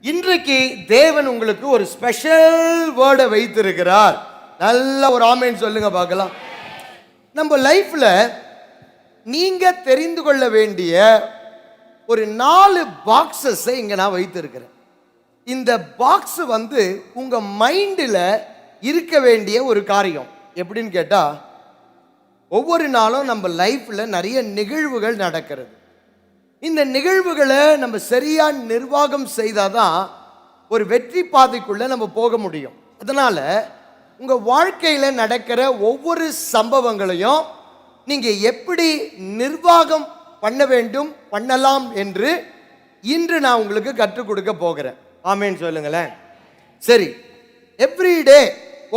இன்றைக்கு தேவன் உங்களுக்கு ஒரு ஸ்பெஷல் வேர்டை வைத்திருக்கிறார். நல்ல ஒரு ஆமென் சொல்லுங்க பார்க்கலாம். நம்ம லைஃப்ல நீங்க தெரிந்து கொள்ள வேண்டிய ஒரு 4 பாக்ஸஸ் இங்க நான் வைத்திருக்கிறேன். இந்த பாக்ஸ் உங்க மைண்டில் இருக்க வேண்டிய ஒரு காரியம். எப்படின்னு கேட்டா, ஒவ்வொரு நாளும் நம்ம லைஃப்ல நிறைய நிகழ்வுகள் நடக்கிறது. இந்த நிகழ்வுகளை நம்ம சரியா நிர்வாகம் செய்தாதான் ஒரு வெற்றி பாதைக்குள்ள நம்ம போக முடியும். அதனால உங்க வாழ்க்கையில நடக்கிற ஒவ்வொரு சம்பவங்களையும் நீங்க எப்படி நிர்வாகம் பண்ண வேண்டும், பண்ணலாம் என்று இன்று நான் உங்களுக்கு கற்றுக் கொடுக்க போகிறேன். ஆமேன்னு சொல்லுங்களேன். சரி, எவ்ரிடே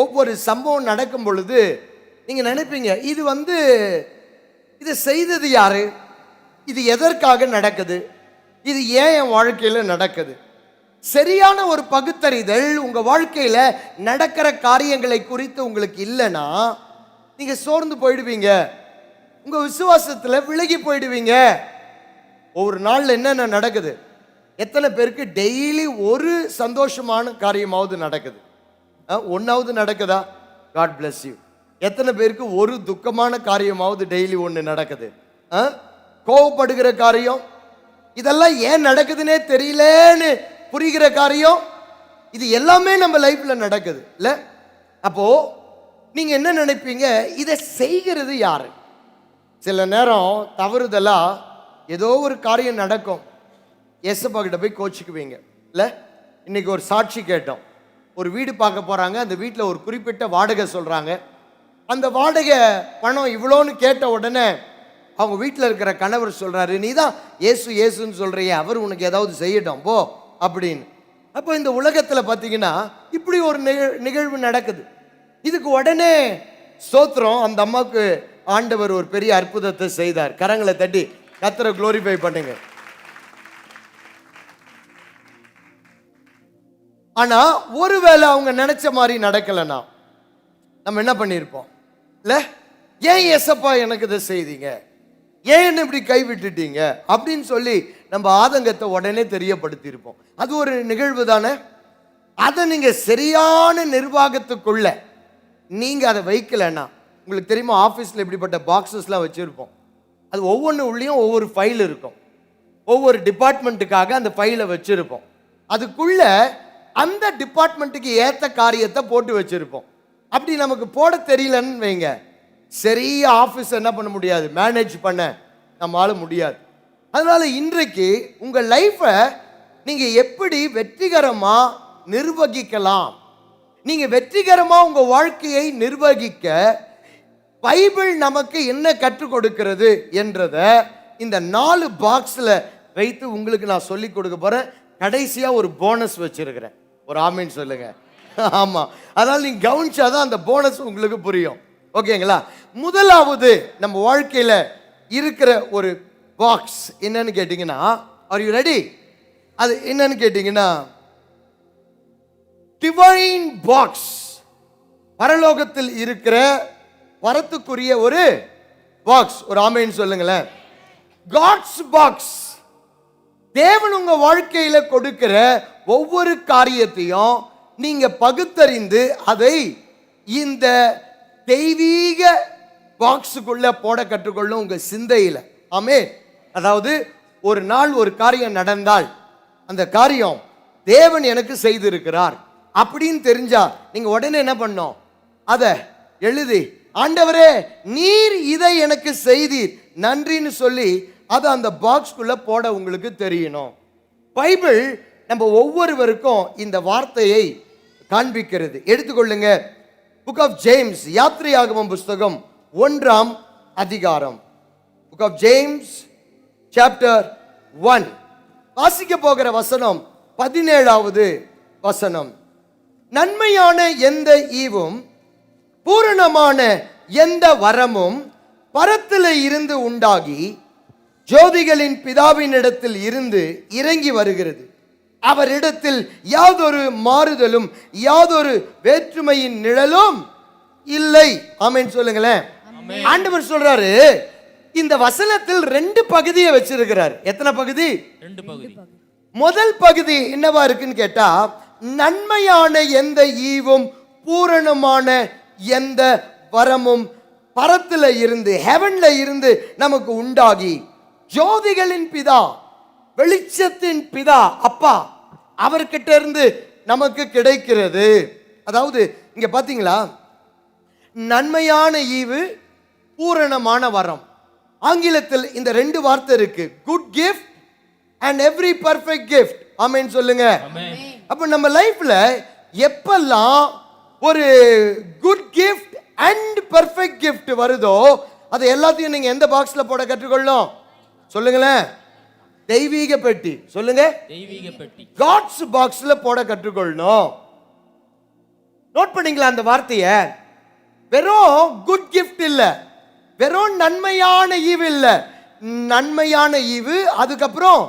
ஒவ்வொரு சம்பவம் நடக்கும் பொழுது நீங்க நினைப்பீங்க, இது செய்தது யாரு, இது எதற்காக நடக்குது, இது ஏன் என் வாழ்க்கையில நடக்குது. சரியான ஒரு பகுத்தறிதல் உங்க வாழ்க்கையில நடக்கிற காரியங்களை குறித்து உங்களுக்கு இல்லைன்னா நீங்க சோர்ந்து போயிடுவீங்க, உங்க விசுவாசத்துல விலகி போயிடுவீங்க. ஒவ்வொரு நாள்ல என்னென்ன நடக்குது? எத்தனை பேருக்கு டெய்லி ஒரு சந்தோஷமான காரியமாவது நடக்குது? ஒன்னாவது நடக்குதா? God bless you. எத்தனை பேருக்கு ஒரு துக்கமான காரியமாவது டெய்லி ஒன்று நடக்குது? கோவப்படுகிற காரியம், இதெல்லாம் ஏன் நடக்குதுன்னே தெரியலன்னு புரிகிற காரியம், இது எல்லாமே நம்ம லைஃப்ல நடக்குது இல்ல? அப்போ நீங்க என்ன நினைப்பீங்க, இதை செய்கிறது யாரு? சில நேரம் தவறுதலா ஏதோ ஒரு காரியம் நடக்கும், ஏசப்பா கிட்ட போய் கோச்சிக்குவீங்க இல்ல? இன்னைக்கு ஒரு சாட்சி கேட்டோம். ஒரு வீடு பார்க்க போறாங்க, அந்த வீட்டில் ஒரு குறிப்பிட்ட வாடகை சொல்றாங்க. அந்த வாடகை பணம் இவ்வளோன்னு கேட்ட உடனே அவங்க வீட்டில் இருக்கிற கணவர் சொல்றாரு, நீ தான் ஏசு ஏசுன்னு சொல்றிய, அவர் உனக்கு ஏதாவது செய்யட்டும் போ அப்படின்னு. அப்போ இந்த உலகத்தில் பார்த்தீங்கன்னா இப்படி ஒரு நிகழ்வு நடக்குது. இதுக்கு உடனே ஸ்தோத்திரம், அந்த அம்மாவுக்கு ஆண்டவர் ஒரு பெரிய அற்புதத்தை செய்தார். கரங்களை தட்டி கர்த்தரை குளோரிஃபை பண்ணுங்க. ஆனா ஒருவேளை அவங்க நினைச்ச மாதிரி நடக்கலைன்னா நம்ம என்ன பண்ணியிருப்போம் இல்ல? ஏன் ஏசப்பா எனக்கு இதை செய்தீங்க, ஏன் இப்படி கைவிட்டுட்டீங்க அப்படின்னு சொல்லி நம்ம ஆதங்கத்தை உடனே தெரியப்படுத்தியிருப்போம். அது ஒரு நிகழ்வு தானே. அதை நீங்க சரியான நிர்வாகத்துக்குள்ள நீங்க அதை வைக்கலன்னா, உங்களுக்கு தெரியுமா, ஆஃபீஸில் இப்படிப்பட்ட பாக்ஸஸ்லாம் வச்சிருப்போம். அது ஒவ்வொன்று உள்ளேயும் ஒவ்வொரு ஃபைல் இருக்கும். ஒவ்வொரு டிபார்ட்மெண்ட்டுக்காக அந்த ஃபைலை வச்சிருப்போம். அதுக்குள்ள அந்த டிபார்ட்மெண்ட்டுக்கு ஏற்ற காரியத்தை போட்டு வச்சிருப்போம். அப்படி நமக்கு போட தெரியலன்னு வைங்க, சரியா ஆஃபீஸ் என்ன பண்ண முடியாது, மேனேஜ் பண்ண நம்மளால முடியாது. அதனால இன்றைக்கு உங்க லைஃபை நீங்க எப்படி வெற்றிகரமா நிர்வகிக்கலாம், நீங்க வெற்றிகரமா உங்க வாழ்க்கையை நிர்வகிக்க பைபிள் நமக்கு என்ன கற்றுக் கொடுக்கிறது என்றத இந்த 4 பாக்ஸ்ல வைத்து உங்களுக்கு நான் சொல்லி கொடுக்க போறேன். கடைசியா ஒரு போனஸ் வச்சிருக்கிறேன். ஒரு ஆமீன் சொல்லுங்க. ஆமா, அதனால நீங்க கவனிச்சாதான் அந்த போனஸ் உங்களுக்கு புரியும். ஓகேங்களா? முதலாவது நம்ம வாழ்க்கையில இருக்கிற ஒரு பாக்ஸ் என்னன்னு கேட்டீங்கன்னா, ஆர் யூ ரெடி? அது என்னன்னு கேட்டீங்கன்னா, டிவைன் பாக்ஸ். பரலோகத்தில் இருக்கிற வரத்துக்குரிய ஒரு பாக்ஸ். ஒரு ஆமீன் சொல்லுங்களேன். God's box. தேவன் உங்க வாழ்க்கையில கொடுக்கிற ஒவ்வொரு காரியத்தையும் நீங்க பகுத்தறிந்து அதை இந்த தெய்வீக பாக்ஸுக்குள்ள போட கற்றுக்கொள்ளும் உங்க சிந்தையில. ஆமே. அதாவது ஒரு நாள் ஒரு காரியம் நடந்தால் அந்த காரியம் தேவன் எனக்கு செய்திருக்கிறார் அப்படின்னு தெரிஞ்சா நீங்க உடனே என்ன பண்ணணும், அதை எழுதி, ஆண்டவரே நீர் இதை எனக்கு செய்தீர் நன்றின்னு சொல்லி அதை அந்த பாக்ஸ்குள்ள போட உங்களுக்கு தெரியணும். பைபிள் நம்ம ஒவ்வொருவருக்கும் இந்த வார்த்தையை காண்பிக்கிறது. எடுத்துக்கொள்ளுங்க, புக் ஆஃப் ஜேம்ஸ், யாத்திரையாகமம் புஸ்தகம் 1ஆம் அதிகாரம். புக் ஆஃப் ஜேம்ஸ் சாப்டர் 1 வாசிக்க போகிற வசனம் 17வது வசனம். நன்மையான எந்த ஈவும் பூரணமான எந்த வரமும் பரத்திலே இருந்து உண்டாகி ஜோதிகளின் பிதாவினிடத்தில் இருந்து இறங்கி வருகிறது. அவரிடத்தில் யாதொரு மாறுதலும் யாதொரு வேற்றுமையின் நிழலும் இல்லை. ஆமென் சொல்லுங்களேன். ஆண்டவர் சொல்றாரு, இந்த வசனத்தில் 2 பகுதியை வச்சிருக்கிறார். எத்தனை பகுதி? 2 பகுதி. முதல் பகுதி என்னவா இருக்குன்னு கேட்டா, நன்மையான எந்த ஈவும் பூரணமான எந்த வரமும் பரத்துல இருந்து, ஹெவன்ல இருந்து நமக்கு உண்டாகி, ஜோதிகளின் பிதா, வெளிச்சத்தின் பிதா அப்பா அவர்கிட்ட இருந்து நமக்கு கிடைக்கிறது. அதாவது இங்க பாத்தீங்களா, நன்மையான ஈவு, பூரணமான வரம். ஆங்கிலத்தில் இந்த ரெண்டு வார்த்தை இருக்கு, good gift and every perfect gift. Amen சொல்லுங்க. அப்ப நம்ம லைஃப்ல எப்பெல்லாம் ஒரு good gift and perfect gift வருதோ, அது எல்லாத்தையும் நீங்க எந்த பாக்ஸ்ல போட கற்றுக்கொள்ளணும் சொல்லுங்களேன்? தெய்வீக பெட்டி. சொல்லுங்க, தெய்வீக பெட்டி. காட்ஸ் பாக்ஸ்ல போட கற்றுக்கொள்ளணும். நோட் பண்ணீங்களா அந்த வார்த்தையை? வெறும் குட் கிஃப்ட் இல்ல, வெறும் நன்மையான ஈவு இல்ல, நன்மையான ஈவு, அதுக்கப்புறம்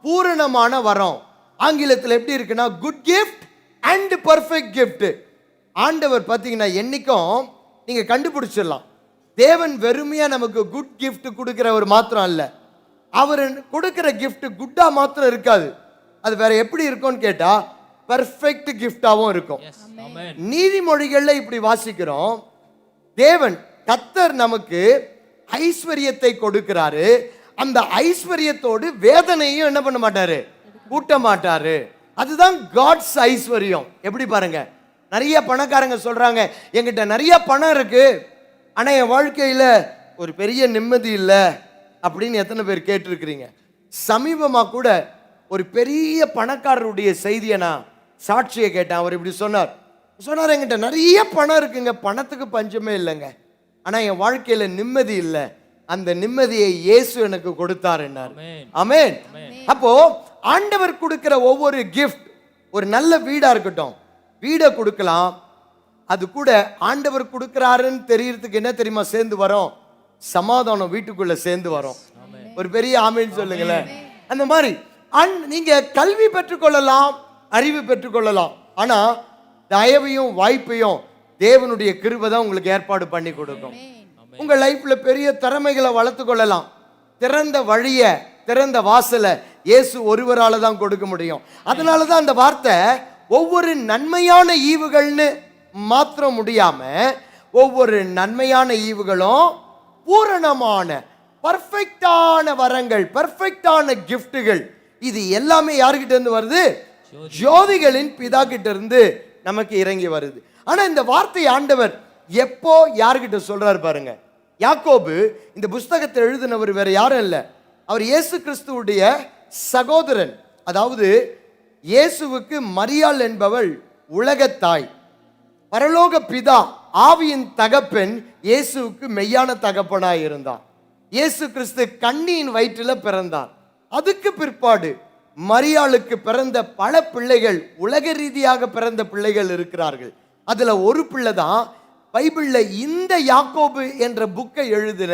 பூரணமான வரம். ஆங்கிலத்தில் எப்படி இருக்குன்னா, good gift and perfect gift. ஆண்டவர் பார்த்தீங்கன்னா என்னைக்கும் நீங்க கண்டுபிடிச்சிடலாம், தேவன் வெறுமையா நமக்கு குட் கிஃப்ட் கொடுக்கிறவர் மாத்திரம் அல்ல, அவர் கொடுக்கிற கிஃப்ட் குட்டா மாத்திரம் இருக்காது, அது வேற எப்படி இருக்கும்னு கேட்டா பர்ஃபெக்ட் கிஃப்டாவும் இருக்கும். நீதிமொழிகள்ல இப்படி வாசிக்கிறோம், தேவன் கர்த்தர் நமக்கு ஐஸ்வர்யத்தை கொடுக்கிறாரு, அந்த ஐஸ்வர்யத்தோடு வேதனையும் என்ன பண்ண மாட்டாரு, கூட்ட மாட்டாரு. அதுதான் காட்ஸ் ஐஸ்வர்யம். எப்படி பாருங்க, நிறைய பணக்காரங்க சொல்றாங்க, என்கிட்ட நிறைய பணம் இருக்கு ஆனா என் வாழ்க்கையில ஒரு பெரிய நிம்மதி இல்லை அப்படின்னு எத்தனை பேர் கேட்டிருக்கிறீங்க? சமீபமா கூட ஒரு பெரிய பணக்காரருடைய செய்தியை நான் சாட்சியை கேட்டேன். அவர் இப்படி சொன்னார், என்கிட்ட நிறைய பணம் இருக்குங்க, பணத்துக்கு பஞ்சமே இல்லைங்க, ஆனா என் வாழ்க்கையில நிம்மதி இல்லை, அந்த நிம்மதியை இயேசு எனக்கு கொடுத்தாருன்னார். ஆமென். அப்போ ஆண்டவர் கொடுக்கிற ஒவ்வொரு கிஃப்ட், ஒரு நல்ல வீடா இருக்கட்டும், வீடை கொடுக்கலாம், அது கூட ஆண்டவர் கொடுக்கிறாருன்னு தெரியறதுக்கு என்ன தெரியுமா சேர்ந்து வரும்? சமாதானம் வீட்டுக்குள்ள சேர்ந்து வரும். ஒரு பெரிய ஆமென் சொல்லுங்களேன். அந்த மாதிரி நீங்க கல்வி பெற்றுக்கொள்ளலாம், அறிவு பெற்றுக்கொள்ளலாம், ஆனா தயவையும் வாய்ப்பையும் தேவனுடைய கிருபை தான் உங்களுக்கு ஏற்பாடு பண்ணி கொடுக்கும். உங்க லைஃப்ல பெரிய திறமைகளை வளர்த்து கொள்ளலாம், திறந்த வழிய, திறந்த வாசல இயேசு ஒருவரால தான் கொடுக்க முடியும். அதனாலதான் அந்த வார்த்தை ஒவ்வொரு நன்மையான ஈவுகள்னு மாத்திரம் முடியாம, ஒவ்வொரு நன்மையான ஈவுகளும் பூரணமான பர்ஃபெக்டான வரங்கள், பர்ஃபெக்டான கிஃப்ட்டுகள், இது எல்லாமே யார்கிட்ட இருந்து வருது? ஜோதிகளின் பிதா கிட்ட இருந்து நமக்கு இறங்கி வருது. ஆனா இந்த வார்த்தை ஆண்டவர் எப்போ யார்கிட்ட சொல்றாரு பாருங்க. யாக்கோபு இந்த புஸ்தகத்தை எழுதினவர் வேற யாரும் இல்ல, அவர் இயேசு கிறிஸ்துவுடைய சகோதரன். அதாவது இயேசுவுக்கு மரியாள் என்பவள் உலகத்தாய், பரலோக பிதா ஆவியின் தகப்பன் இயேசுவுக்கு மெய்யான தகப்பனாய் இருந்தார். இயேசு கிறிஸ்து கன்னியின் வயிற்றில் பிறந்தார். அதுக்கு பிற்பாடு மரியாளுக்கு பிறந்த பல பிள்ளைகள், உலக ரீதியாக பிறந்த பிள்ளைகள் இருக்கிறார்கள். அதுல ஒரு பிள்ளை தான் பைபிள்ல இந்த யாக்கோபு என்ற புக்கை எழுதின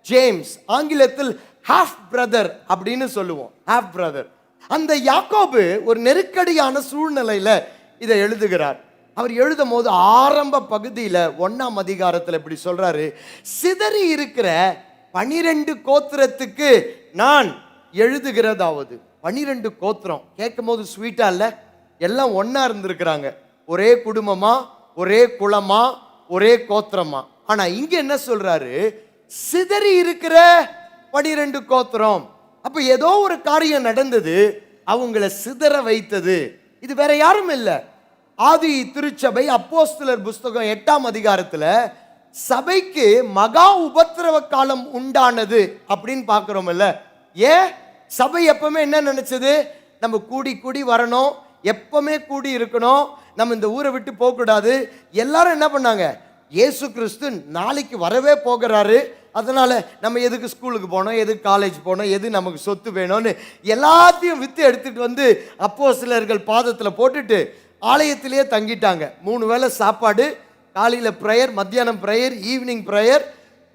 ஜேம்ஸ். ஆங்கிலத்தில் ஹாஃப் பிரதர் அப்படின்னு சொல்லுவோம், ஹாஃப் பிரதர். அந்த யாக்கோபு ஒரு நெருக்கடியான சூழ்நிலையில இதை எழுதுகிறார். அவர் எழுதும் போது ஆரம்ப பகுதியில 1ஆம் அதிகாரத்தில் இப்படி சொல்றாரு, சிதறி இருக்கிற 12 கோத்திரத்துக்கு நான் எழுதுகிறதாவது. 12 கோத்திரம் கேட்கும் போது ஸ்வீட்டா இல்ல? எல்லாம் ஒன்னா இருந்திருக்கிறாங்க, ஒரே குடும்பமா, ஒரே குலமா, ஒரே கோத்திரமா. ஆனா இங்க என்ன சொல்றாரு? சிதறி இருக்கிற 12 கோத்திரம். அப்ப ஏதோ ஒரு காரியம் நடந்தது, அவங்களை சிதற வைத்தது. இது வேற யாரும் இல்ல, ஆதி திருச்சபை அப்போஸ்தலர் புஸ்தகம் 8ஆம் அதிகாரத்துல சபைக்கு மகா உபத்திரவ காலம் உண்டானது அப்படின்னு பாக்குறோம் இல்ல. ஏன் சபை எப்பவுமே என்ன நினைச்சது? நம்ம கூடி கூடி வரணும், எப்பவுமே கூடி இருக்கணும், நம்ம இந்த ஊரை விட்டு போக கூடாது. எல்லாரும் என்ன பண்ணாங்க? இயேசு கிறிஸ்து நாளைக்கு வரவே போகிறாரு, அதனால நம்ம எதுக்கு ஸ்கூலுக்கு போனோம், எதுக்கு காலேஜ் போனோம், எது நமக்கு சொத்து வேணும்னு எல்லாத்தையும் வித்து எடுத்துட்டு வந்து அப்போஸ்தலர்கள் பாதத்துல போட்டுட்டு ஆலயத்திலேயே தங்கிட்டாங்க. 3 வேளை சாப்பாடு, காலையில பிரேயர், மத்தியானம் பிரேயர், ஈவினிங் பிரேயர்,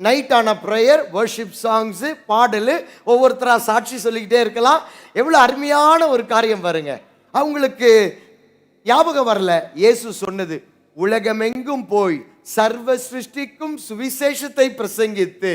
நைட் ஆன பிரேயர், வர்ஷிப் சாங்ஸ், பாடல், ஒவ்வொருத்தரா சாட்சி சொல்லிக்கிட்டே இருக்கலாம். எவ்வளவு அருமையான ஒரு காரியம் பாருங்க. அவங்களுக்கு ஞாபகம் வரல இயேசு சொன்னது, உலகமெங்கும் போய் சர்வ சிருஷ்டிக்கும் சுவிசேஷத்தை பிரசங்கித்து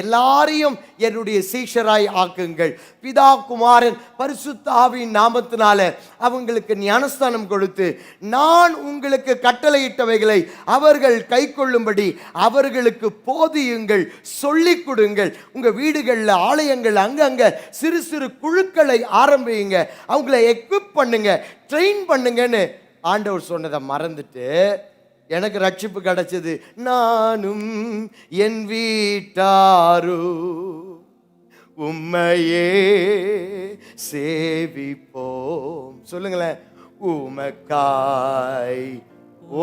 எல்லாரையும் என்னுடைய சீஷராய் ஆக்குங்கள். பிதா குமாரன் பரிசுத்த ஆவியின் நாமத்தினால அவங்களுக்கு ஞானஸ்தானம் கொடுத்து, நான் உங்களுக்கு கட்டளையிட்டவைகளை அவர்கள் கைக்கொள்ளும்படி அவர்களுக்கு போதியுங்கள், சொல்லிக் கொடுங்கள். உங்க வீடுகளில், ஆலயங்கள், அங்கங்க சிறு சிறு குழுக்களை ஆரம்பியுங்க, அவங்கள எக்விப் பண்ணுங்க, ட்ரெயின் பண்ணுங்கன்னு ஆண்டவர் சொன்னதை மறந்துட்டு எனக்கு ரட்சிப்பு கிடைச்சது, நானும் என் வீட்டாரு உம்மையே சேவிப்போம். சொல்லுங்களேன், உமக்காய்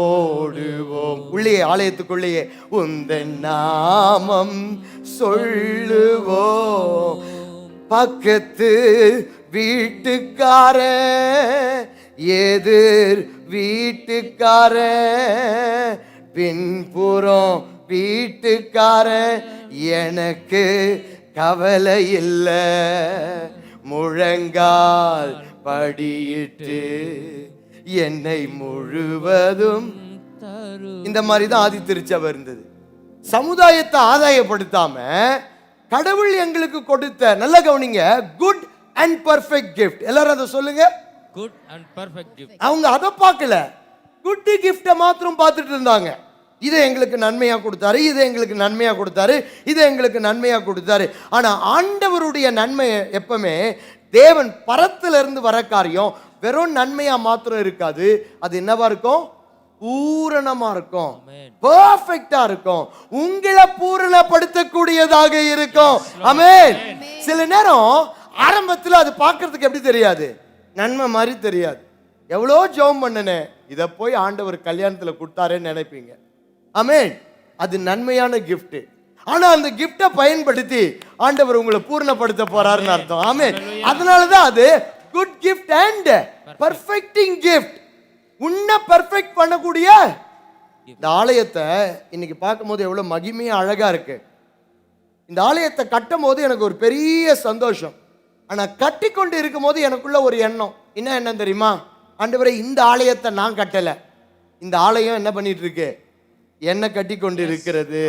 ஓடுவோம். உள்ளே ஆலயத்துக்குள்ளேயே உந்தன் நாமம் சொல்லுவோம். பக்கத்து வீட்டுக்கார, எதிர் வீட்டுக்கார, பின்புறம் வீட்டுக்கார, எனக்கு கவலை இல்லை. முழங்கால் படியிட்டு என்னை முழுவதும், இந்த மாதிரி தான் ஆதி திருச்சபை இருந்தது. சமுதாயத்தை ஆதாயப்படுத்தாம கடவுள் எங்களுக்கு கொடுத்த, நல்ல கவனிங்க, குட் அண்ட் பர்ஃபெக்ட் கிஃப்ட். எல்லாரும் அதை சொல்லுங்க, குட் அண்ட் பர்ஃபெக்ட் கிஃப்ட். அவங்க அதை பார்க்கல, குட் கிஃப்டை மாத்திரம் பார்த்துட்டு இருந்தாங்க. இதை எங்களுக்கு நன்மையா கொடுத்தாரு, இதை எங்களுக்கு நன்மையா கொடுத்தாரு, இதை எங்களுக்கு நன்மையா கொடுத்தாரு. ஆனா ஆண்டவருடைய நன்மை எப்பவுமே, தேவன் பரத்திலிருந்து வர காரியம் வெறும் நன்மையா மாத்திரம் இருக்காது. அது என்னவா இருக்கும்? பூரணமா இருக்கும், பெர்ஃபெக்ட்டா இருக்கும், உங்களை பூரணப்படுத்தக்கூடியதாக இருக்கும். ஆமென். சில நேரம் ஆரம்பத்தில் அது பார்க்கறதுக்கு எப்படி தெரியாது? நன்மை மாதிரி தெரியாது. எவ்வளோ ஜெபம் பண்ணனே, இதை போய் ஆண்டவர் கல்யாணத்தில் கொடுத்தாருன்னு நினைப்பீங்க. ஆமென். அது நன்மையான கிஃப்ட். ஆனா அந்த கிஃப்டை பயன்படுத்தி ஆண்டவர் உங்களை பூர்ணப்படுத்த போறாருன்னு அர்த்தம். ஆமென். அதனாலதான் அது good gift and perfecting gift. உன்னை பர்ஃபெக்ட் பண்ணக்கூடிய இந்த ஆலயத்தை இன்னைக்கு பார்க்கும்போது எவ்வளவு மகிமையா அழகா இருக்கு. இந்த ஆலயத்தை கட்டும் போது எனக்கு ஒரு பெரிய சந்தோஷம். ஆனா கட்டி கொண்டு இருக்கும் போது எனக்குள்ள ஒரு எண்ணம். என்ன தெரியுமா? ஆண்டவரே, இந்த ஆலயத்தை நான் கட்டல, இந்த ஆலயம் என்ன பண்ணிட்டு இருக்கு? என்ன கட்டி கொண்டு இருக்கிறது.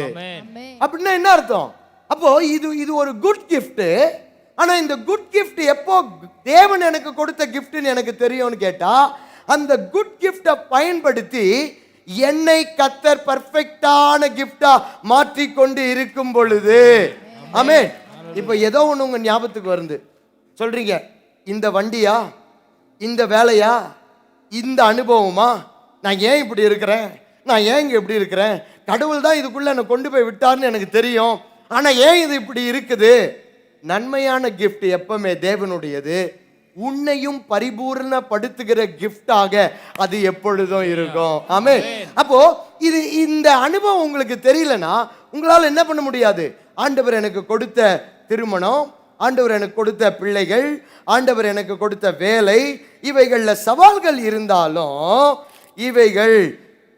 அப்படின்னா என்ன அர்த்தம்? அப்போ இது ஒரு குட் கிஃப்ட். ஆனா இந்த குட் கிஃப்ட் எப்போ தேவன் எனக்கு கொடுத்த கிஃப்ட்னு எனக்கு தெரியும்னு கேட்டா, அந்த குட் கிஃப்டை பயன்படுத்தி என்னை கர்த்தர் பர்ஃபெக்டான கிஃப்டா மாற்றிக்கொண்டு இருக்கும் பொழுது. ஆமென். இப்போ ஏதோ ஒன்று உங்க ஞாபகத்துக்கு வருது. சொல்றீங்க, இந்த வண்டியா, இந்த வேலையா, இந்த அனுபவமா, நான் ஏன் இப்படி இருக்கிறேன், நான் ஏன் இங்க இப்படி இருக்கிறேன், கடவுள் தான் இதுக்குள்ள என்னை கொண்டு போய் விட்டார்னு எனக்கு தெரியும், ஆனா ஏன் இது இப்படி இருக்குது? நன்மையான கிஃப்ட் எப்பவுமே தேவனுடையது. உன்னையும் பரிபூர்ணப்படுத்துகிற கிஃப்டாக அது எப்பொழுதும் இருக்கும். ஆமென். அப்போ இந்த அனுபவம் உங்களுக்கு தெரியலனா உங்களால் என்ன பண்ண முடியாது? ஆண்டவர் எனக்கு கொடுத்த திருமணம், ஆண்டவர் எனக்கு கொடுத்த பிள்ளைகள், ஆண்டவர் எனக்கு கொடுத்த வேலை, இவைகள்ல சவால்கள் இருந்தாலும் இவைகள்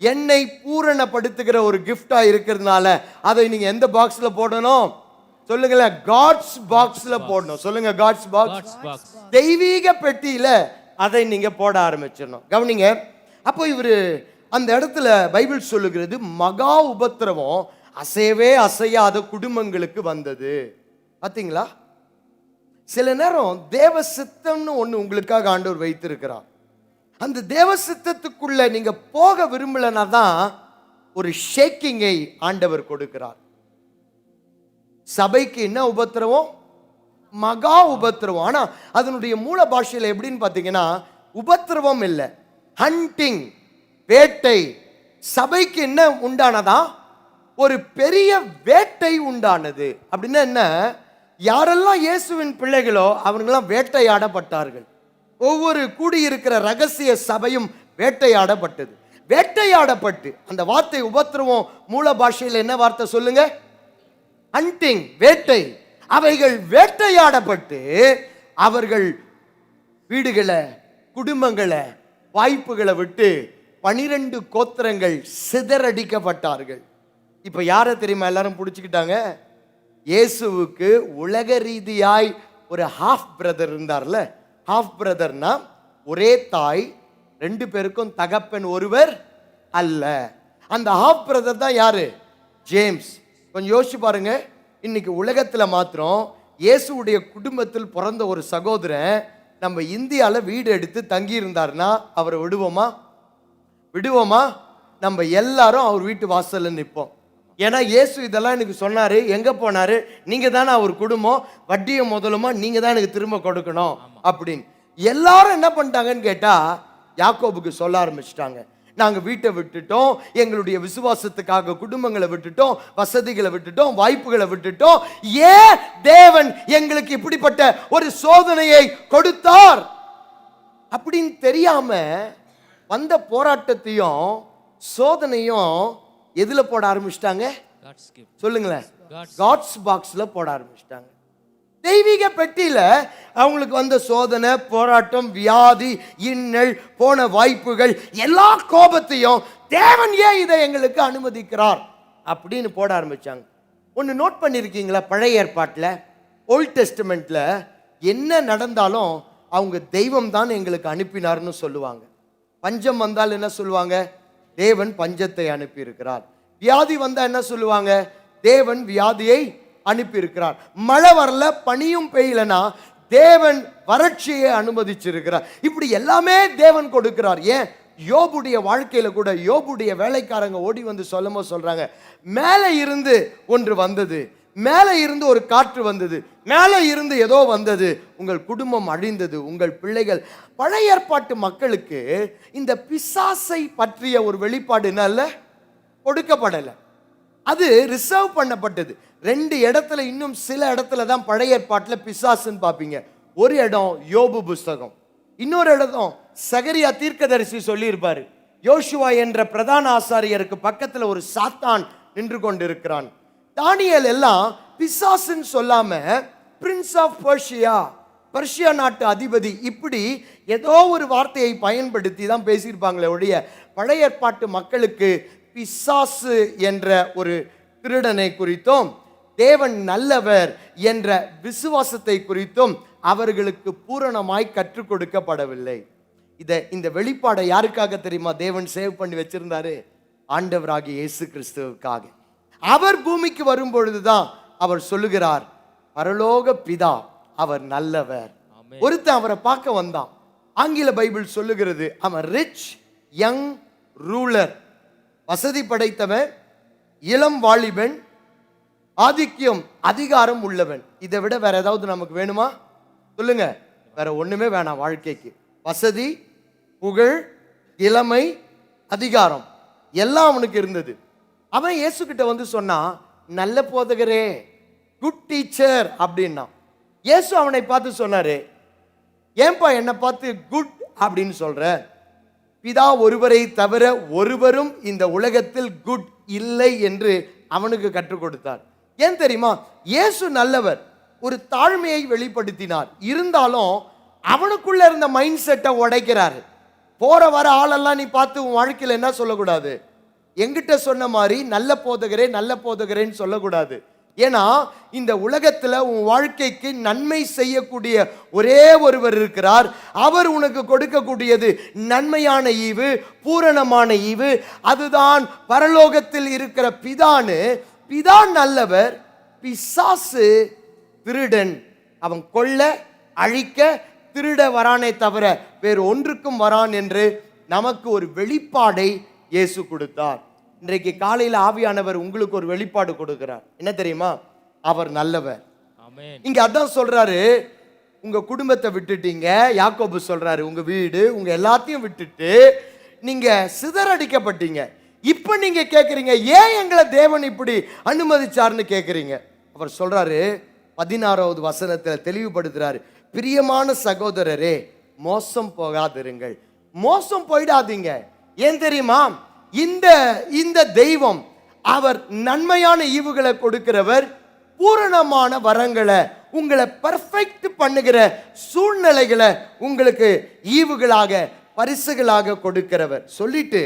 என்னை பூரணப்படுத்துகிற ஒரு கிஃப்டா இருக்கிறதுனால அதை நீங்க எந்த பாக்ஸ்ல போடணும்? சொல்லுங்களேன், காட்ஸ் பாக்ஸ்ல போடணும். சொல்லுங்க, காட்ஸ் பாக்ஸ். தெய்வீக பெட்டியில அதை நீங்க போட ஆரம்பிச்சிடணும். கவனிங்க, அப்போ இவரு அந்த இடத்துல பைபிள் சொல்லுகிறது, மகா உபத்திரவம் அசையவே அசையாத குடும்பங்களுக்கு வந்தது. பாத்தீங்களா? சில நேரம் தேவ சித்தம்னு ஒண்ணு உங்களுக்காக ஆண்டவர் வைத்திருக்கிறார். அந்த தேவ சித்தத்துக்குள்ள நீங்க போக விரும்பலனா தான் ஒரு ஷேக்கிங்கை ஆண்டவர் கொடுக்கிறார். சபைக்கு என்ன உபத்திரவம்? மகா உபத்திரவம். ஆனா அதனுடைய மூல பாஷையில் எப்படின்னு பார்த்தீங்கன்னா, உபத்திரவம் இல்லை, ஹண்டிங், வேட்டை. சபைக்கு என்ன உண்டானதா? ஒரு பெரிய வேட்டை உண்டானது. அப்படின்னா என்ன? யாரெல்லாம் இயேசுவின் பிள்ளைகளோ அவங்கெல்லாம் வேட்டையாடப்பட்டார்கள். ஒவ்வொரு கூடியிருக்கிற ரகசிய சபையும் வேட்டையாடப்பட்டது. வேட்டையாடப்பட்டு, அந்த வார்த்தை உபத்திரவம் மூல பாஷையில் என்ன வார்த்தை சொல்லுங்க? ஹண்டிங், வேட்டை. அவைகள் வேட்டையாடப்பட்டு அவர்கள் வீடுகளை, குடும்பங்களை, வாய்ப்புகளை விட்டு 12 கோத்திரங்கள் சிதறடிக்கப்பட்டார்கள். இப்ப யாரை தெரியுமா எல்லாரும் பிடிச்சுக்கிட்டாங்க? இயேசுவுக்கு உலக ரீதியாய் ஒரு ஹாஃப் பிரதர் இருந்தார்ல. ஹாஃப் பிரதர்னா ஒரே தாய், 2 பேருக்கும் தகப்பன் ஒருவர் அல்ல. அந்த ஹாஃப் பிரதர் தான் யாரு? ஜேம்ஸ். கொஞ்சம் யோசிச்சு பாருங்க. இன்னைக்கு உலகத்துல மாத்திரம் இயேசுடைய குடும்பத்தில் பிறந்த ஒரு சகோதரன் நம்ம இந்தியால வீடு எடுத்து தங்கி இருந்தாருன்னா அவரை விடுவோமா? நம்ம எல்லாரும் அவர் வீட்டு வாசல்ல நிற்போம். ஏன்னா இயேசு இதெல்லாம் எனக்கு சொன்னாரு. எங்க போனாரு? நீங்க தானே அவர் குடும்பம், வட்டியும் முதலுமா நீங்க தான் எனக்கு திரும்ப கொடுக்கணும் அப்படின்னு. எல்லாரும் என்ன பண்ணிட்டாங்கன்னு கேட்டா யாக்கோபுக்கு சொல்ல ஆரம்பிச்சிட்டாங்க. நாங்க வீட்டை விட்டுட்டோம், எங்களுடைய விசுவாசத்துக்காக குடும்பங்களை விட்டுட்டோம், வசதிகளை விட்டுட்டோம், வாய்ப்புகளை விட்டுட்டோம். ஏன் தேவன் எங்களுக்கு இப்படிப்பட்ட ஒரு சோதனையை கொடுத்தார் அப்படின்னு தெரியாம வந்த போராட்டத்தையும் சோதனையும் எதுல போட ஆரம்பிச்சிட்டாங்க? God's gift. சொல்லுங்களேன். காட்ஸ் பாக்ஸ்ல போட ஆரம்பிச்சிட்டாங்க. தெய்வீக பெட்டியில அவங்களுக்கு வந்த சோதனை, போராட்டம், வியாதி, இன்னல், போன வாய்ப்புகள், எல்லா கோபத்தையும் தேவன் ஏன் இதை எங்களுக்கு அனுமதிக்கிறார் அப்படின்னு போட ஆரம்பிச்சாங்க. ஒன்று நோட் பண்ணியிருக்கீங்களா? பழைய ஏற்பாட்டில் ஓல்ட் டெஸ்டமெண்ட்ல என்ன நடந்தாலும் அவங்க தெய்வம் தான் எங்களுக்கு அனுப்பினார்னு சொல்லுவாங்க. பஞ்சம் வந்தால் என்ன சொல்லுவாங்க? தேவன் பஞ்சத்தை அனுப்பி இருக்கிறார். வியாதி வந்தா என்ன சொல்லுவாங்க? தேவன் வியாதியை அனுப்பி இருக்கிறார். மழை வரல, பனியும் பெய்யலனா தேவன் வறட்சியை அனுமதிச்சிருக்கிறார். இப்படி எல்லாமே தேவன் கொடுக்கிறார். ஏன் யோபுடைய வாழ்க்கையில கூட யோபுடைய வேலைக்காரங்க ஓடி வந்து சொல்றாங்க, மேலே இருந்து ஒன்று வந்தது, மேலே இருந்து ஒரு காற்று வந்தது, மேலே இருந்து ஏதோ வந்தது, உங்கள் குடும்பம் அழிந்தது, உங்கள் பிள்ளைகள். பழைய ஏற்பாட்டு மக்களுக்கு இந்த பிசாசை பற்றிய ஒரு வெளிப்பாடு என்ன கொடுக்கப்படலை. அது ரிசர்வ் பண்ணப்பட்டது. 2 இடத்துல, இன்னும் சில இடத்துல தான் பழைய ஏற்பாட்டில் பிசாசுன்னு பார்ப்பீங்க. ஒரு இடம் யோபு புஸ்தகம், இன்னொரு இடம் சகரியா தீர்க்கதரிசி சொல்லியிருப்பாரு, யோசுவா என்ற பிரதான ஆசாரியருக்கு பக்கத்துல ஒரு சாத்தான் நின்று கொண்டிருக்கிறான். தானியேல் எல்லாம் பிசாசுன்னு சொல்லாம பிரின்ஸ் ஆஃப் பர்ஷியா, பர்ஷியா நாட்டு அதிபதி, இப்படி ஏதோ ஒரு வார்த்தையை பயன்படுத்தி தான் பேசியிருப்பாங்களே ஒழிய பழைய ஏற்பாட்டு மக்களுக்கு பிசாசு என்ற ஒரு திருடனை குறித்தும் தேவன் நல்லவர் என்ற விசுவாசத்தை குறித்தும் அவர்களுக்கு பூரணமாய் கற்றுக் கொடுக்கப்படவில்லை. இந்த வெளிப்பாடை யாருக்காக தெரியுமா தேவன் சேவ் பண்ணி வச்சிருந்தாரு? ஆண்டவராகிய இயேசு கிறிஸ்துவுக்காக. அவர் பூமிக்கு வரும் பொழுதுதான் அவர் சொல்லுகிறார், பரலோக பிதா அவர் நல்லவர். ஒருத்தன் அவரை பார்க்க வந்தான். ஆங்கில பைபிள் சொல்லுகிறது, அவன் ரிச் யங் ரூலர், வசதி படைத்தவன், இளம் வாலிபன், ஆதிக்கியம் அதிகாரம் உள்ளவன். இதை விட வேற ஏதாவது நமக்கு வேணுமா? சொல்லுங்க. வேற ஒண்ணுமே வேணாம் வாழ்க்கைக்கு. வசதி, புகழ், இளமை, அதிகாரம் எல்லாம் அவனுக்கு இருந்தது. அவன் இயேசு கிட்ட வந்து சொன்னா, நல்ல போதகரே, குட் டீச்சர் அப்படின்னா. இயேசு அவனை பார்த்து சொன்னாரு, ஏன்பா என்னை பார்த்து குட் அப்படின்னு சொல்ற? பிதா ஒருவரை தவிர ஒருவரும் இந்த உலகத்தில் குட் இல்லை என்று அவனுக்கு கற்றுக் கொடுத்தார். ஏன் தெரியுமா? இயேசு நல்லவர், ஒரு தாழ்மையை வெளிப்படுத்தினார். இருந்தாலும் அவனுக்குள்ள இருந்த மைண்ட் செட்டை உடைக்கிறாரு. போற வர ஆளெல்லாம் நீ பார்த்து உன் வாழ்க்கையில் என்ன சொல்லக்கூடாது? எங்கிட்ட சொன்ன மாதிரி நல்ல போதகரே நல்ல போதகரேன்னு சொல்லக்கூடாது. ஏன்னா இந்த உலகத்துல உன் வாழ்க்கைக்கு நன்மை செய்யக்கூடிய ஒரே ஒருவர் இருக்கிறார். அவர் உனக்கு கொடுக்கக்கூடியது நன்மையான ஈவு, பூரணமான ஈவு. அதுதான் பரலோகத்தில் இருக்கிற பிதான்னு. பிதா நல்லவர், பிசாசு திருடன். அவன் கொல்ல, அழிக்க, திருட வரானே தவிர வேறு ஒன்றுக்கும் வரான் என்று நமக்கு ஒரு வெளிப்பாடை இயேசு கொடுத்தார். இன்றைக்கு காலையில் ஆவியானவர் உங்களுக்கு ஒரு வெளிப்பாடு கொடுக்கிறார். என்ன தெரியுமா? அவர் நல்லவர். இங்க அதான் சொல்றாரு, உங்க குடும்பத்தை விட்டுட்டீங்க. யாக்கோபு சொல்றாரு, உங்க வீடு உங்க எல்லாத்தையும் விட்டுட்டு நீங்க சிதறடிக்கப்பட்டீங்க. இப்ப நீங்க கேக்குறீங்க, ஏன் எங்களை தேவன் இப்படி அனுமதிச்சார்னு கேக்குறீங்க. அவர் சொல்றாரு, 16வது வசனத்துல தெளிவுபடுத்துறாரு, பிரியமான சகோதரரே, மோசம் போகாதிருங்கள். மோசம் போயிடாதீங்க. ஏன் தெரியுமா? இந்த தெய்வம் அவர் நன்மையான ஈவுகளை கொடுக்கிறவர், பூரணமான வரங்களை, உங்களை பெர்ஃபெக்ட் பண்ணுகிற சூழ்நிலைகளை உங்களுக்கு ஈவுகளாக பரிசுகளாக கொடுக்கிறவர். சொல்லிட்டு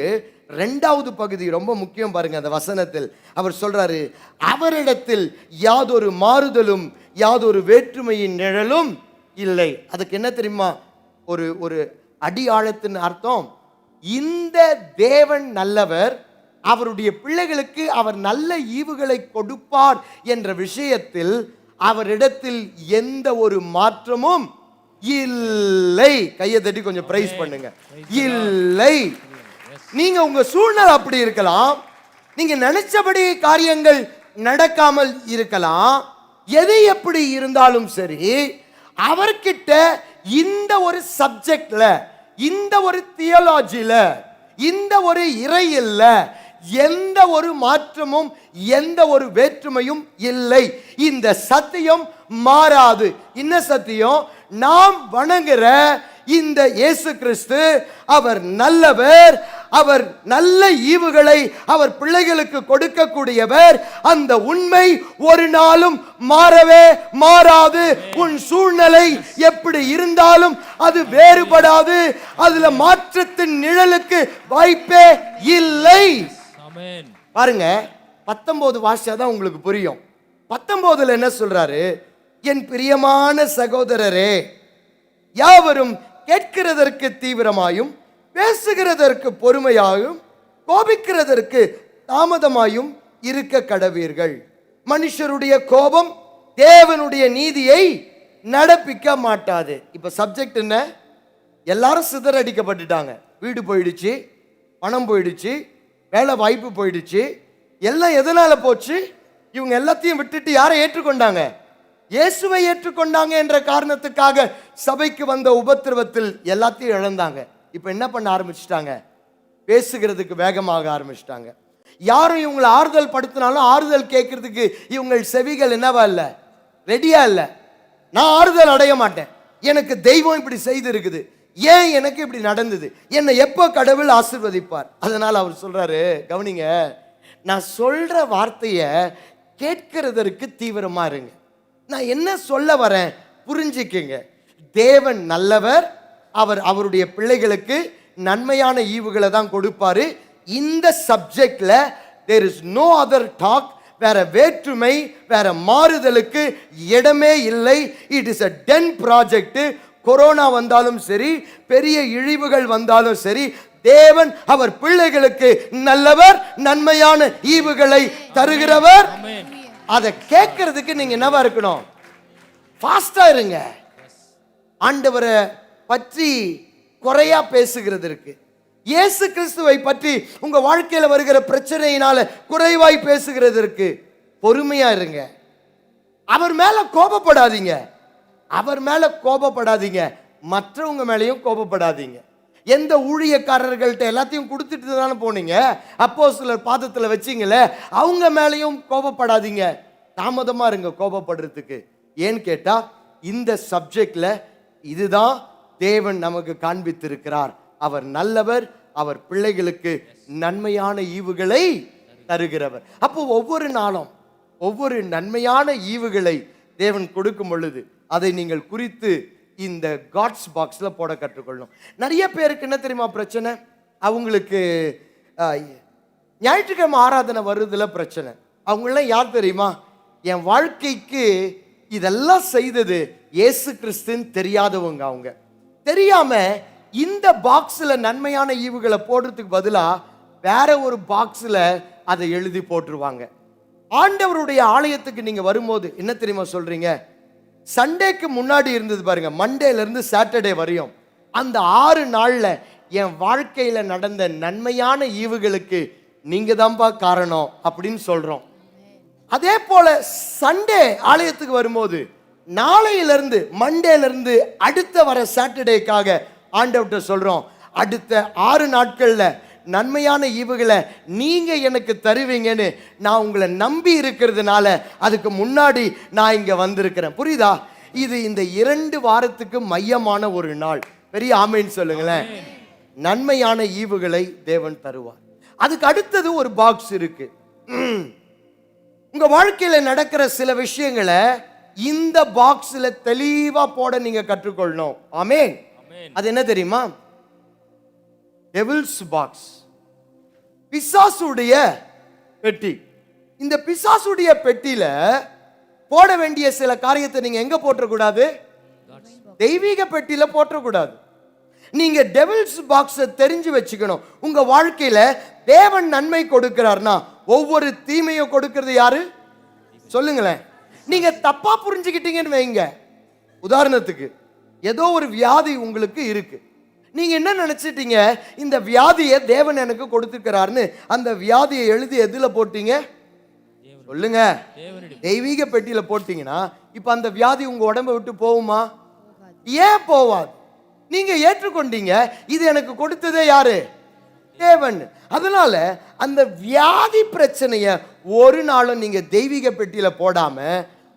2வது பகுதி ரொம்ப முக்கியம் பாருங்க. அந்த வசனத்தில் அவர் சொல்றாரு, அவரிடத்தில் யாதொரு மாறுதலும் யாதொரு வேற்றுமையின் நிழலும் இல்லை. அதுக்கு என்ன தெரியுமா ஒரு அடி ஆழத்தின் அர்த்தம்? இந்த தேவன் நல்லவர், அவருடைய பிள்ளைகளுக்கு அவர் நல்ல ஈவுகளை கொடுப்பார் என்ற விஷயத்தில் அவரிடத்தில் எந்த ஒரு மாற்றமும் இல்லை. கையை தட்டி கொஞ்சம் பிரைஸ் பண்ணுங்க. இல்லை. நீங்க உங்க சூழ்நிலை அப்படி இருக்கலாம், நீங்க நினைச்சபடி காரியங்கள் நடக்காமல் இருக்கலாம். எது எப்படி இருந்தாலும் சரி, அவர்கிட்ட இந்த ஒரு சப்ஜெக்ட்ல, இந்த ஒரு தியோலாஜில, இந்த ஒரு இறையில்ல எந்த ஒரு மாற்றமும் எந்த ஒரு வேற்றுமையும் இல்லை. இந்த சத்தியம் மாறாது. என்ன சத்தியம்? நாம் வணங்குற இந்த இயேசு கிறிஸ்து அவர் நல்லவர், அவர் நல்ல ஈவுகளை அவர் பிள்ளைகளுக்கு கொடுக்கக்கூடியவர். அந்த உண்மை ஒரு நாளும் மாறவே மாறாது. உன் சூழ்நிலை எப்படி இருந்தாலும் அது வேறுபடாது. அதுல மாற்றத்தின் நிழலுக்கு வாய்ப்பே இல்லை. பாருங்க, 19 வாசிச்சாதான் உங்களுக்கு புரியும். 19 என்ன சொல்றாரு? என் பிரியமான சகோதரரே, யாவரும் கேட்கிறதற்கு தீவிரமாயும், பேசுகிறதற்கு பொறுமையாயும், கோபிக்கிறதற்கு தாமதமாயும் இருக்க கடவீர்கள். மனுஷருடைய கோபம் தேவனுடைய நீதியை நடப்பிக்க மாட்டாது. இப்ப சப்ஜெக்ட் என்ன? எல்லாரும் சிதறடிக்கப்பட்டுட்டாங்க. வீடு போயிடுச்சு, பணம் போயிடுச்சு, வேலை வாய்ப்பு போயிடுச்சு. எல்லாம் எதனால போச்சு? இவங்க எல்லாத்தையும் விட்டுட்டு யாரை ஏற்றுக்கொண்டாங்க? இயேசுவை ஏற்றுக்கொண்டாங்க என்ற காரணத்துக்காக சபைக்கு வந்த உபத்திரவத்தில் எல்லாத்தையும் இழந்தாங்க. இப்ப என்ன பண்ண ஆரம்பிச்சிட்டாங்க? பேசுகிறதுக்கு வேகமாக ஆரம்பிச்சிட்டாங்க. யாரும் இவங்களை ஆறுதல் படுத்தினாலும் ஆறுதல் கேட்கறதுக்கு இவங்க செவிகள் என்னவா இல்லை, ரெடியா இல்லை. நான் ஆறுதல் அடைய மாட்டேன், எனக்கு தெய்வம் இப்படி செய்து இருக்குது, ஏன் எனக்கு இப்படி நடந்தது, என்னை எப்போ கடவுள் ஆசீர்வதிப்பார்? அதனால அவர் சொல்றாரு, கவனிங்க, நான் சொல்ற வார்த்தையை கேட்கிறதற்கு தீவிரமா இருங்க. நான் என்ன சொல்ல வரேன் புரிஞ்சுக்குங்க. தேவன் நல்லவர், அவர் அவருடைய பிள்ளைகளுக்கு நன்மையான ஈவுகளை தான் கொடுப்பாரு. இந்த சப்ஜெக்ட்ல there is no other talk. வேற வேற்றுமை, வேற மாறுதலுக்கு இடமே இல்லை. It is a ten project. Corona வந்தாலும் சரி, பெரிய இழிவுகள் வந்தாலும் சரி, தேவன் அவர் பிள்ளைகளுக்கு நல்லவர், நன்மையான ஈவுகளை தருகிறவர். அதை கேட்கறதுக்கு நீங்க என்னவா இருக்கணும்? ஃபாஸ்டா இருங்க. ஆண்டவரை பற்றி குறையா பேசுகிறதற்கு, இயேசு கிறிஸ்துவை பற்றி உங்க வாழ்க்கையில வருகிற பிரச்சனையினால குறைவாய் பேசுகிறதற்கு பொறுமையா இருங்க. அவர் மேல கோபப்படாதீங்க, அவர் மேல கோபப்படாதீங்க, மற்றவங்க மேலையும் கோபப்படாதீங்க. எந்த ஊழியக்காரர்கள்ட்ட எல்லாத்தையும் கொடுத்துட்டு தானே போனீங்க, அப்போஸ்தலர் பாதத்தில் வச்சிங்களே, அவங்க மேலையும் கோபப்படாதீங்க. தாமதமா இருங்க கோபப்படுறதுக்கு. ஏன்னு கேட்டா இந்த சப்ஜெக்ட்ல இதுதான் தேவன் நமக்கு காண்பித்திருக்கிறார். அவர் நல்லவர், அவர் பிள்ளைகளுக்கு நன்மையான ஈவுகளை தருகிறவர். அப்போ ஒவ்வொரு நாளும் ஒவ்வொரு நன்மையான ஈவுகளை தேவன் கொடுக்கும் பொழுது அதை நீங்கள் குறித்து இந்த காட்ஸ் பாக்ஸ்ல போட கற்றுக்கொள்ளணும். நிறைய பேருக்கு என்ன தெரியுமா பிரச்சனை? அவங்களுக்கு ஞாயிற்றுக்கிழமை ஆராதனை வருதுல பிரச்சனை. அவங்களாம் யார் தெரியுமா? என் வாழ்க்கைக்கு இதெல்லாம் செய்தது இயேசு கிறிஸ்துன்னு தெரியாதவங்க. அவங்க தெரியாம இந்த பாக்ஸ்ல நன்மையான ஈவுகளை போடுறதுக்கு பதிலா வேற ஒரு பாக்ஸ்ல அதை எழுதி போட்டுருவாங்க. ஆண்டவருடைய ஆலயத்துக்கு நீங்க வரும்போது என்ன தெரியுமா சொல்றீங்க? சண்டேக்கு முன்னாடி இருந்தது பாருங்க, மண்டேல இருந்து சாட்டர்டே வரையும் அந்த 6 நாள்ல என் வாழ்க்கையில நடந்த நன்மையான ஈவுகளுக்கு நீங்க தான்ப்பா காரணம் அப்படின்னு சொல்றோம். அதே போல சண்டே ஆலயத்துக்கு வரும்போது நாளையிலிருந்து மண்டேல இருந்து அடுத்த வர சாட்டர்டேக்காக ஆண்டவர்கிட்ட சொல்றோம், அடுத்த 6 நாட்கள்ல நன்மையான ஈவுகளை நீங்க எனக்கு தருவீங்கன்னு நான் உங்களை நம்பி இருக்கிறதுனால அதுக்கு முன்னாடி நான் இங்க வந்திருக்கிறேன். புரியுதா? இது இந்த 2 வாரத்துக்கு மையமான ஒரு நாள். பெரிய ஆமேன்னு சொல்லுங்களேன். நன்மையான ஈவுகளை தேவன் தருவார். அதுக்கு அடுத்தது ஒரு பாக்ஸ் இருக்கு. உங்க வாழ்க்கையில நடக்கிற சில விஷயங்களை இந்த பாக்ஸ்ல தெளிவா போட நீங்க கற்றுக்கொள்ளணும். ஆமென். அது என்ன தெரியுமா? டெவில்ஸ் பாக்ஸ், பிசாசுடைய பெட்டி. இந்த பிசாசுடைய பெட்டியில போட வேண்டிய சில காரியத்தை நீங்க எங்க போட்டக்கூடாது? தெய்வீக பெட்டியில போட்டக்கூடாது. நீங்க டெவில்ஸ் பாக்ஸை தெரிஞ்சு வச்சுக்கணும். உங்க வாழ்க்கையில தேவன் நன்மை கொடுக்கிறார்னா ஒவ்வொரு தீமையும் கொடுக்கிறது யாரு சொல்லுங்களேன். நீங்க தப்பா புரிஞ்சுக்கிட்டீங்கன்னு வைங்க. உதாரணத்துக்கு ஏதோ ஒரு வியாதி உங்களுக்கு இருக்கு. நீங்க என்ன நினைச்சிட்டீங்க, இந்த வியாதியை தேவன் எனக்கு கொடுத்துக்கிறார்னு அந்த வியாதியை எழுதி எதுல போட்டீங்க சொல்லுங்க? தெய்வீக பெட்டியில போட்டீங்கன்னா இப்ப அந்த வியாதி உங்க உடம்பை விட்டு போகுமா? ஏன் போவாது? நீங்க ஏற்றுக்கொண்டீங்க, இது எனக்கு கொடுத்ததே யாரு? தேவன். அதனால அந்த வியாதி பிரச்சனைய ஒரு நாளும் நீங்க தெய்வீக பெட்டியில போடாம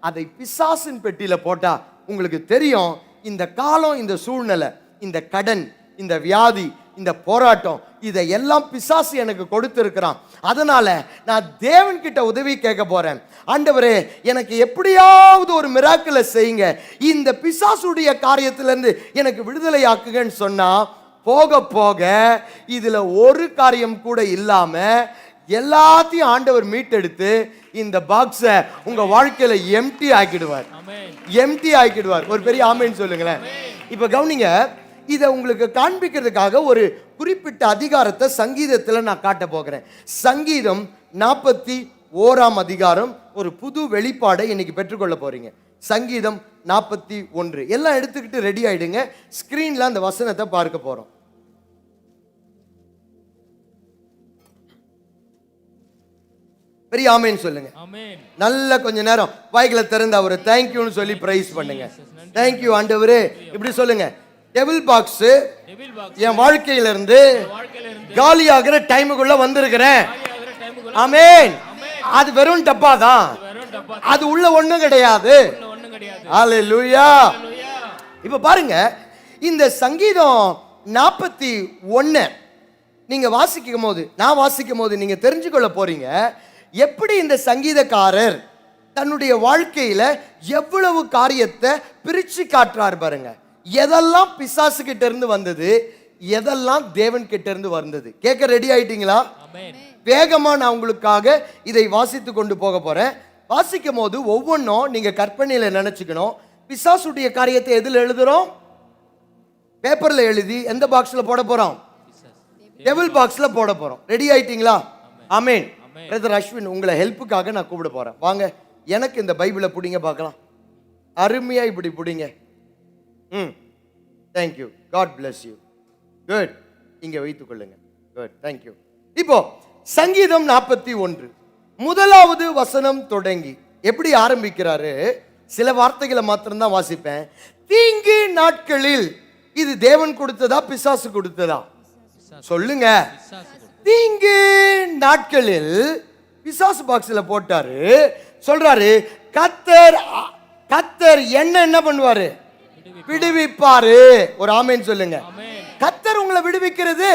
அதை பிசாசின் பெட்டியில போட்டா உங்களுக்கு தெரியும், இந்த காலம், இந்த சூழ்நிலை, இந்த கடன், இந்த வியாதி, இந்த போராட்டம், இதையெல்லாம் பிசாசு எனக்கு கொடுத்திருக்கிறான். அதனால நான் தேவன் கிட்ட உதவி கேட்க போறேன். ஆண்டவரே, எனக்கு எப்படியாவது ஒரு மிராக்கிளை செய்யுங்க, இந்த பிசாசுடைய காரியத்திலிருந்து எனக்கு விடுதலை ஆக்குங்கன்னு சொன்னா போக போக இதுல ஒரு காரியம் கூட இல்லாம எல்லாத்தையும் ஆண்டவர் மீட்டெடுத்து இந்த பாக்ஸை உங்க வாழ்க்கையில எம்டி ஆக்கிடுவார். எம்டி ஆக்கிடுவார். ஒரு பெரிய ஆமேன்னு சொல்லுங்களேன். இப்ப கவனிங்க, இதை உங்களுக்கு காண்பிக்கிறதுக்காக ஒரு குறிப்பிட்ட அதிகாரத்தை சங்கீதத்தில் நான் காட்ட போகிறேன். சங்கீதம் 41 அதிகாரம், ஒரு புது வெளிப்பாடை இன்னைக்கு பெற்றுக்கொள்ள போறீங்க. சங்கீதம் 41. எல்லாம் எடுத்துக்கிட்டு ரெடி ஆயிடுங்க. ஸ்கிரீன்ல அந்த வசனத்தை பார்க்க போறோம். பெரிய ஆமேன்னு சொல்லுங்க. நல்ல கொஞ்ச நேரம் வாய்களை திறந்து அவரை தேங்க்யூன்னு சொல்லி பிரைஸ் பண்ணுங்க. தேங்க்யூ ஆண்டவரே. இப்படி சொல்லுங்க, டெவில் பாக்ஸ் என் வாழ்க்கையில இருந்து காலியாகிற டைமுக்குள்ள வந்திருக்கிறேன். ஆமென். அது வெறும் டப்பா தான், அது உள்ள ஒண்ணும் கிடையாது. ஹல்லேலூயா. இப்ப பாருங்க, இந்த சங்கீதம் 41 நீங்க வாசிக்கும் போது, நான் வாசிக்கும் போது நீங்க தெரிஞ்சுக்கொள்ள போறீங்க, எப்படி இந்த சங்கீதக்காரர் தன்னுடைய வாழ்க்கையில எவ்வளவு காரியத்தை பிரிச்சு காட்டுறார் பாருங்க. எதெல்லாம் பிசாசு கிட்ட இருந்து வந்தது, எதெல்லாம் தேவன் கிட்ட இருந்து வந்தது. கேட்க ரெடி ஆயிட்டீங்களா? வேகமா நான் உங்களுக்காக இதை வாசித்து கொண்டு போக போறேன். வாசிக்கும் போது ஒவ்வொன்றும் நீங்க கற்பனையில நினைச்சுக்கணும். பிசாசுடைய காரியத்தை எதுல எழுதுறோம்? பேப்பர்ல எழுதி எந்த பாக்ஸ்ல போட போறோம்? டெவில் பாக்ஸ்ல போட போறோம். ரெடி ஆயிட்டீங்களா? ஆமென். பிரதர் அஸ்வின், உங்களை ஹெல்ப்புக்காக நான் கூப்பிட போறேன். வாங்க, எனக்கு இந்த பைபிளை பிடிங்க பார்க்கலாம். அருமையா இப்படி பிடிங்க. Thank you. God bless you. Good. இங்க வைத்துக் கொள்ளுங்க. குட். தேங்க்யூ. இப்போ சங்கீதம் 41 முதலாவது வசனம் தொடங்கி எப்படி ஆரம்பிக்கிறாரு? சில வார்த்தைகளை மாத்திரம்தான் வாசிப்பேன். தீங்கு நாட்களில், இது தேவன் கொடுத்ததா பிசாசு கொடுத்ததா சொல்லுங்க? தீங்கு நாட்களில் பிசாசு பாக்ஸ்ல போட்டாரு. சொல்றாரு, கர்த்தர் என்ன பண்ணுவாரு? விடுவிப்பாரு. ஒரு ஆமென் சொல்லுங்க. கர்த்தர் உங்களை விடுவிக்கிறது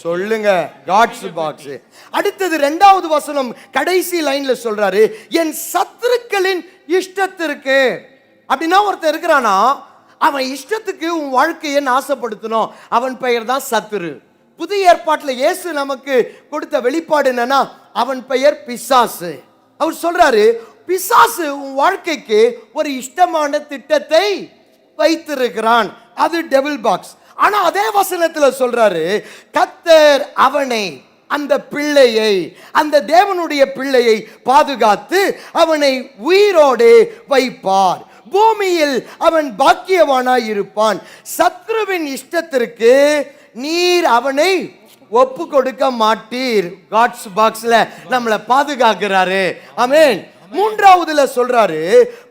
சொல்லுங்க. God's box. அடுத்தது 2வது வசனம் கடைசி லைன்ல சொல்றாரு, என் சத்துருக்களின் இஷ்டத்திற்கு. அப்படின்னா ஒருத்தர் இருக்கிறானா, அவன் இஷ்டத்துக்கு உன் வாழ்க்கையை நாசப்படுத்தணும், அவன் பெயர் தான் சத்துரு. புதிய ஏற்பாட்டில் இயேசு நமக்கு கொடுத்த வெளிப்பாடு என்னன்னா, அவன் பெயர் பிசாசு. அவர் சொல்றாரு, பிசாசு உன் வாழ்க்கைக்கு ஒரு இஷ்டமான திட்டத்தை வைத்திருக்கிறான், அது டெவில் பாக்ஸ். ஆனா அதே வசனத்துல சொல்றாரு, கர்த்தர் அவனை, அந்த பிள்ளையை, அந்த தேவனுடைய பிள்ளையை பாதுகாத்து அவனை உயிரோடு வைப்பார், பூமியில் அவன் பாக்கியவானாய் இருப்பான். சத்ருவின் இஷ்டத்திற்கு நீர் அவனை ஒப்பு கொடுக்க மாட்டீர். காட்ஸ் பாக்ஸ்ல நம்மளை பாதுகாக்கிறாரு. ஆமென். 3வதுல சொல்றாரு,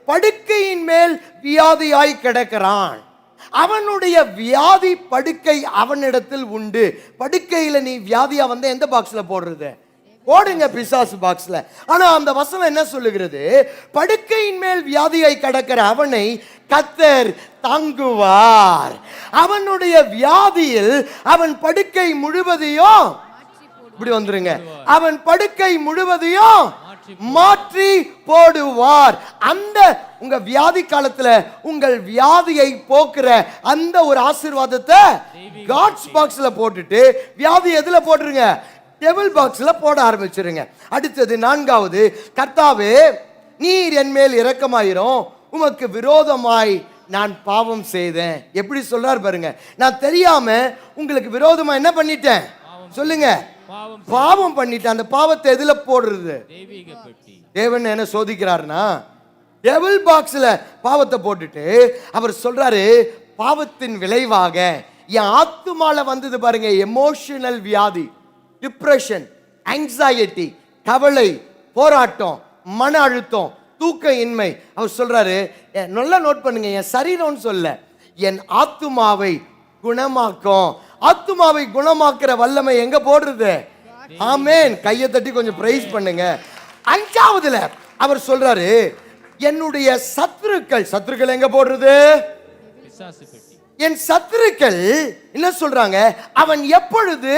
படுக்கையின் மேல் வியாதியாய் கிடக்கிறான். அவனுடைய வியாதி படுக்கை அவனிடத்தில் உண்டு. படுக்கையில நீ வியாதியா வந்த எந்த பாக்ஸ்ல போடுறது? போடுங்க பிசாசு பாக்ஸ்ல. ஆனா அந்த வசனம் என்ன சொல்லுகிறது? படுக்கையின் மேல் வியாதியாய் கிடக்கிற அவனை கர்த்தர் தாங்குவார். அவனுடைய வியாதியில் அவன் படுக்கை முழுவதையும், இப்படி வந்துருங்க, அவன் படுக்கை முழுவதையும் மாற்றி போடுவார். அந்த உங்க வியாதி காலத்துல உங்கள் வியாதியை போக்குற அந்த ஒரு ஆசீர்வாதத்தை காட்ஸ் பாக்ஸ்ல போட்டுட்டு வியாதி எதுல போட்டுருங்க? டெவில் பாக்ஸ்ல போட ஆரம்பிச்சிருங்க. அடுத்தது 4வது, கர்த்தாவே நீர் என் மேல் இரக்கமாயிரும், உமக்கு விரோதமாய் நான் பாவம் செய்தேன். எப்படி சொல்றார் பாருங்க, நான் தெரியாம உங்களுக்கு விரோதமா என்ன பண்ணிட்டேன் சொல்லுங்க, பாவம் பண்ணிட்டேன். அந்த பாவத்தை எதுல போடுறது? தெய்வீக பெட்டி. தேவன் என்ன சோதிக்கிறாருன்னா டெவில் பாக்ஸ்ல பாவத்தை போட்டுட்டு அவர் சொல்றாரு, பாவத்தின் விளைவாக என் ஆத்துமால வந்தது பாருங்க, எமோஷனல் வியாதி, டிப்ரெஷன், ஆங்ஸைட்டி, கவலை, போராட்டம், மன அழுத்தம், தூக்க இன்மை. அவர் சொல்றாரு, நல்லா நோட் பண்ணுங்க, என் சரீரம்னு சொல்ல, என் ஆத்துமாவை குணமாக்கும். ஆத்துமாவை குணமாக்குற வல்லமை எங்க போடுறது? ஆமென். கையை தட்டி கொஞ்சம் பிரைஸ் பண்ணுங்க. அஞ்சாவதுல அவர் சொல்றாரு, என்னுடைய சத்துருக்கள் எங்க போடுறது? பிசாசு பெட்டி. என் சத்துருக்கள் என்ன சொல்றாங்க, அவன் எப்பொழுது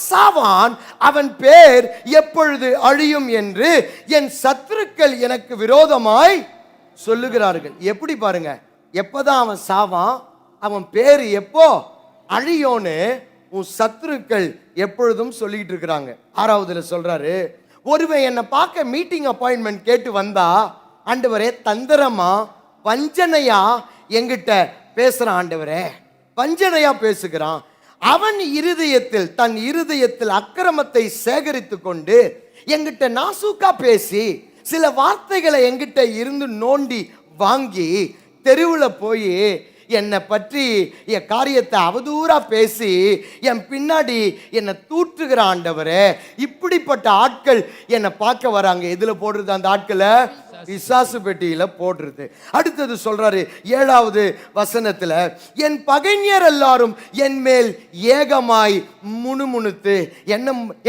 சாவான், அவன் பேர் எப்பொழுது அழியும் என்று என் சத்துருக்கள் எனக்கு விரோதமாய் சொல்லுகிறார்கள். எப்படி பாருங்க, எப்பதான் அவன் சாவான், அவன் பேர் எப்போ அழியோன்னு உன் சத்துருக்கள் எப்பொழுதும் சொல்லிட்டு இருக்கிறாங்க. ஆறாவதுல சொல்றாரு, ஒருவன் என்னை பார்க்க மீட்டிங் அப்பாயின்மெண்ட் கேட்டு வந்தா, ஆண்டவரே தந்திரமா வஞ்சனையா என்கிட்ட பேசுறான், ஆண்டவரே வஞ்சனையா பேசுகிறான். அவன் இருதயத்தில் தன் இருதயத்தில் அக்கிரமத்தை சேகரித்து கொண்டு என்கிட்ட நாசூக்கா பேசி சில வார்த்தைகளை என்கிட்ட இருந்து நோண்டி வாங்கி தெருவில் போய் என்னை பற்றி என் காரியத்தை அவதூறா பேசி என் பின்னாடி என்னை தூற்றுகிற ஆண்டவரே, இப்படிப்பட்ட ஆட்கள் என்னை பார்க்க வராங்க. எதுல போடுறது அந்த ஆட்களை? பிசாசு பெட்டியில போடுறது. அடுத்தது சொல்றாரு 7வது வசனத்துல, என் பகைஞர் எல்லாரும் என் மேல் ஏகமாய் முணுமுணுத்து